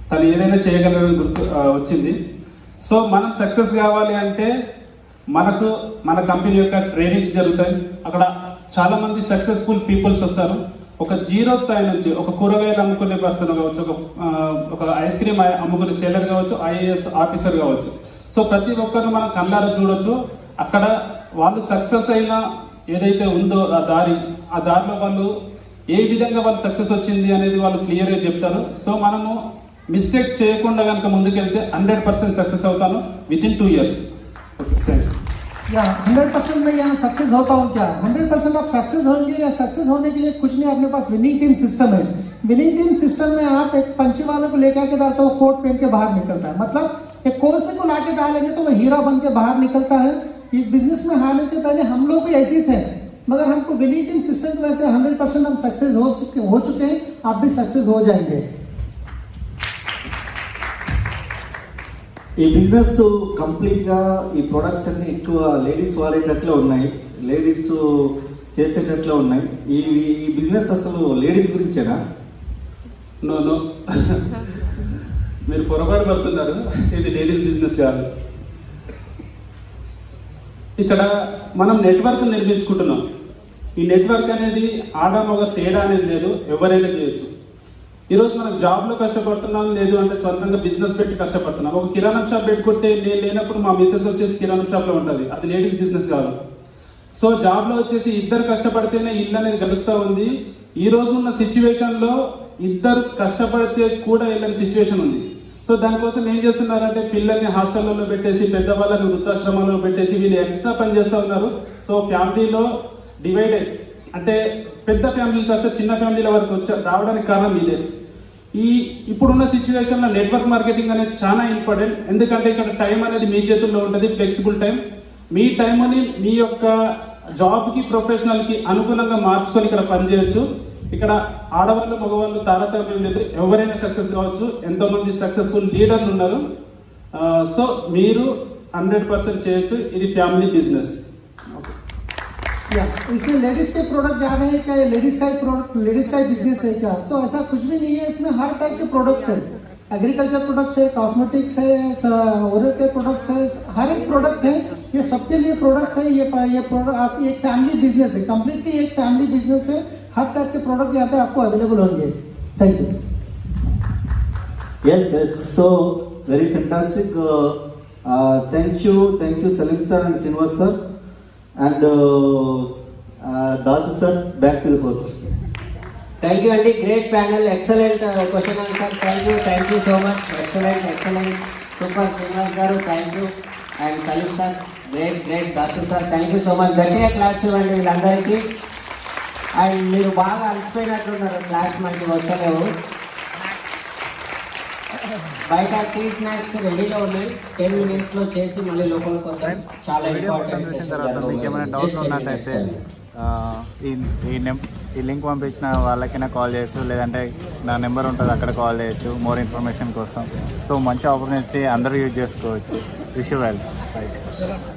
తను ఏదైనా చేయగలరని గుర్తు వచ్చింది. సో మనం సక్సెస్ కావాలి అంటే మన కంపెనీ యొక్క ట్రైనింగ్స్ జరుగుతాయి. అక్కడ చాలామంది సక్సెస్ఫుల్ పీపుల్స్ వస్తారు. ఒక జీరో స్థాయి నుంచి, ఒక కూరగాయలు అమ్ముకునే పర్సన్ కావచ్చు, ఒక ఐస్ క్రీమ్ అమ్ముకునే సేలర్ కావచ్చు, IAS ఆఫీసర్ కావచ్చు. సో ప్రతి ఒక్కరిని మనం కళ్ళారా చూడొచ్చు. అక్కడ వాళ్ళు సక్సెస్ అయిన ఏదైతే ఉందో ఆ దారిలో వాళ్ళు ఏ విధంగా వాళ్ళు సక్సెస్ వచ్చింది అనేది వాళ్ళు క్లియర్గా చెప్తారు. సో మనము మిస్టేక్స్ చేయకుండా కనుక ముందుకెళ్తే 100% సక్సెస్ అవుతాను with in 2 years. Okay, thank you. या 100% में यहाँ सक्सेस होता हूँ क्या? 100% आप सक्सेस होंगे. या सक्सेस होने के लिए कुछ नहीं, अपने पास विनिंग टीम सिस्टम है. विनिंग टीम सिस्टम में आप एक पंची वाले को लेकर के डालते हो, कोट पहन के बाहर निकलता है. मतलब एक कोलसे को लाके डालेंगे तो वो हीरा बन के बाहर निकलता है. इस बिजनेस में आने से पहले हम लोग भी ऐसे थे, मगर हमको विनिंग टीम सिस्टम की वजह से 100% हम सक्सेस हो चुके हैं. आप भी सक्सेस हो जाएंगे. ఈ బిజినెస్ కంప్లీట్గా ఈ ప్రొడక్ట్స్ అన్ని ఎక్కువ లేడీస్ వాడేటట్లే ఉన్నాయి, లేడీస్ చేసేటట్లే ఉన్నాయి. ఈ బిజినెస్ అసలు లేడీస్ గురించేనా? నో, మీరు పొరపాటు పడుతున్నారు. ఇది లేడీస్ బిజినెస్ కాదు. ఇక్కడ మనం నెట్వర్క్ నిర్మించుకుంటున్నాం. ఈ నెట్వర్క్ అనేది ఆడమగ తేడా అనేది లేదు, ఎవరైనా చేయొచ్చు. ఈరోజు మనం జాబ్లో కష్టపడుతున్నాం, లేదు అంటే సొంతంగా బిజినెస్ పెట్టి కష్టపడుతున్నాం. ఒక కిరాణం షాప్ పెట్టుకుంటే నేను లేనప్పుడు మా మిస్సెస్ వచ్చేసి కిరాణం షాప్లో ఉంటుంది, అది లేడీస్ బిజినెస్ కాదు. సో జాబ్లో వచ్చేసి ఇద్దరు కష్టపడితేనే ఇల్లు అనేది గడుస్తూ ఉంది. ఈ రోజు ఉన్న సిచ్యువేషన్లో ఇద్దరు కష్టపడితే కూడా వెళ్ళని సిచ్యువేషన్ ఉంది. సో దానికోసం ఏం చేస్తున్నారంటే పిల్లల్ని హాస్టల్లో పెట్టేసి పెద్దవాళ్ళని వృద్ధాశ్రమాల్లో పెట్టేసి వీళ్ళు ఎక్స్ట్రా పని చేస్తూ ఉన్నారు. సో ఫ్యామిలీలో డివైడెడ్, అంటే పెద్ద ఫ్యామిలీ కాస్త చిన్న ఫ్యామిలీల వరకు రావడానికి కారణం ఇదే. ఇప్పుడున్న సిచ్యువేషన్లో నెట్వర్క్ మార్కెటింగ్ అనేది చాలా ఇంపార్టెంట్. ఎందుకంటే ఇక్కడ టైం అనేది మీ చేతుల్లో ఉంటుంది, ఫ్లెక్సిబుల్ టైం. మీ టైంని మీ యొక్క జాబ్కి ప్రొఫెషనల్కి అనుగుణంగా మార్చుకొని ఇక్కడ పనిచేయచ్చు. ఇక్కడ ఆడవాళ్ళు మగవాళ్ళు తారతమ్యం లేదు, ఎవరైనా సక్సెస్ కావచ్చు. ఎంతోమంది సక్సెస్ఫుల్ లీడర్లు ఉన్నారు. సో మీరు 100% చేయొచ్చు. ఇది ఫ్యామిలీ బిజినెస్. या इसमें लेडीज के प्रोडक्ट ज़्यादा है क्या, लेडीज का ही प्रोडक्ट, लेडीज का ही बिजनेस है क्या? तो ऐसा कुछ भी नहीं है, इसमें हर टाइप के प्रोडक्ट्स है. एग्रीकल्चर प्रोडक्ट्स है, कॉस्मेटिक्स है, ओरल के प्रोडक्ट्स है, हर एक प्रोडक्ट है. ये सबके लिए प्रोडक्ट है. ये प्रोडक्ट आपकी एक फैमिली बिजनेस है, कम्प्लीटली एक फैमिली बिजनेस है. हर टाइप के प्रोडक्ट यहाँ पे आपको अवेलेबल होंगे. Thank you. Yes, so very fantastic. Thank you Salim sir and Srinivas sir. And Dasu sir, back to the host. Thank you అండి, great panel, excellent question answer. Thank you so much. Excellent super. Srinivas గారు thank you, and Salim sir great. Dasu sir thank you so much. గట్టిగా claps ఇవ్వండి వీళ్ళందరికీ. And మీరు బాగా అలసిపోయినట్లున్నారు, class మనకి వస్తలేవు. బయట టీ స్నాక్స్ రెడీగా ఉన్నాయి, 10 minutes చేసి మళ్ళీ లోపలికి వస్తాం. చాలా వీడియో మొత్తం చూసిన తర్వాత మీకు ఏమైనా డౌట్ ఉన్నట్టయితే ఈ లింక్ పంపించిన వాళ్ళకైనా కాల్ చేయొచ్చు, లేదంటే నా నెంబర్ ఉంటుంది అక్కడ కాల్ చేయొచ్చు మోర్ ఇన్ఫర్మేషన్ కోసం. సో మంచి ఆపర్చునిటీ అందరూ యూజ్ చేసుకోవచ్చు. Wish you well. రైట్.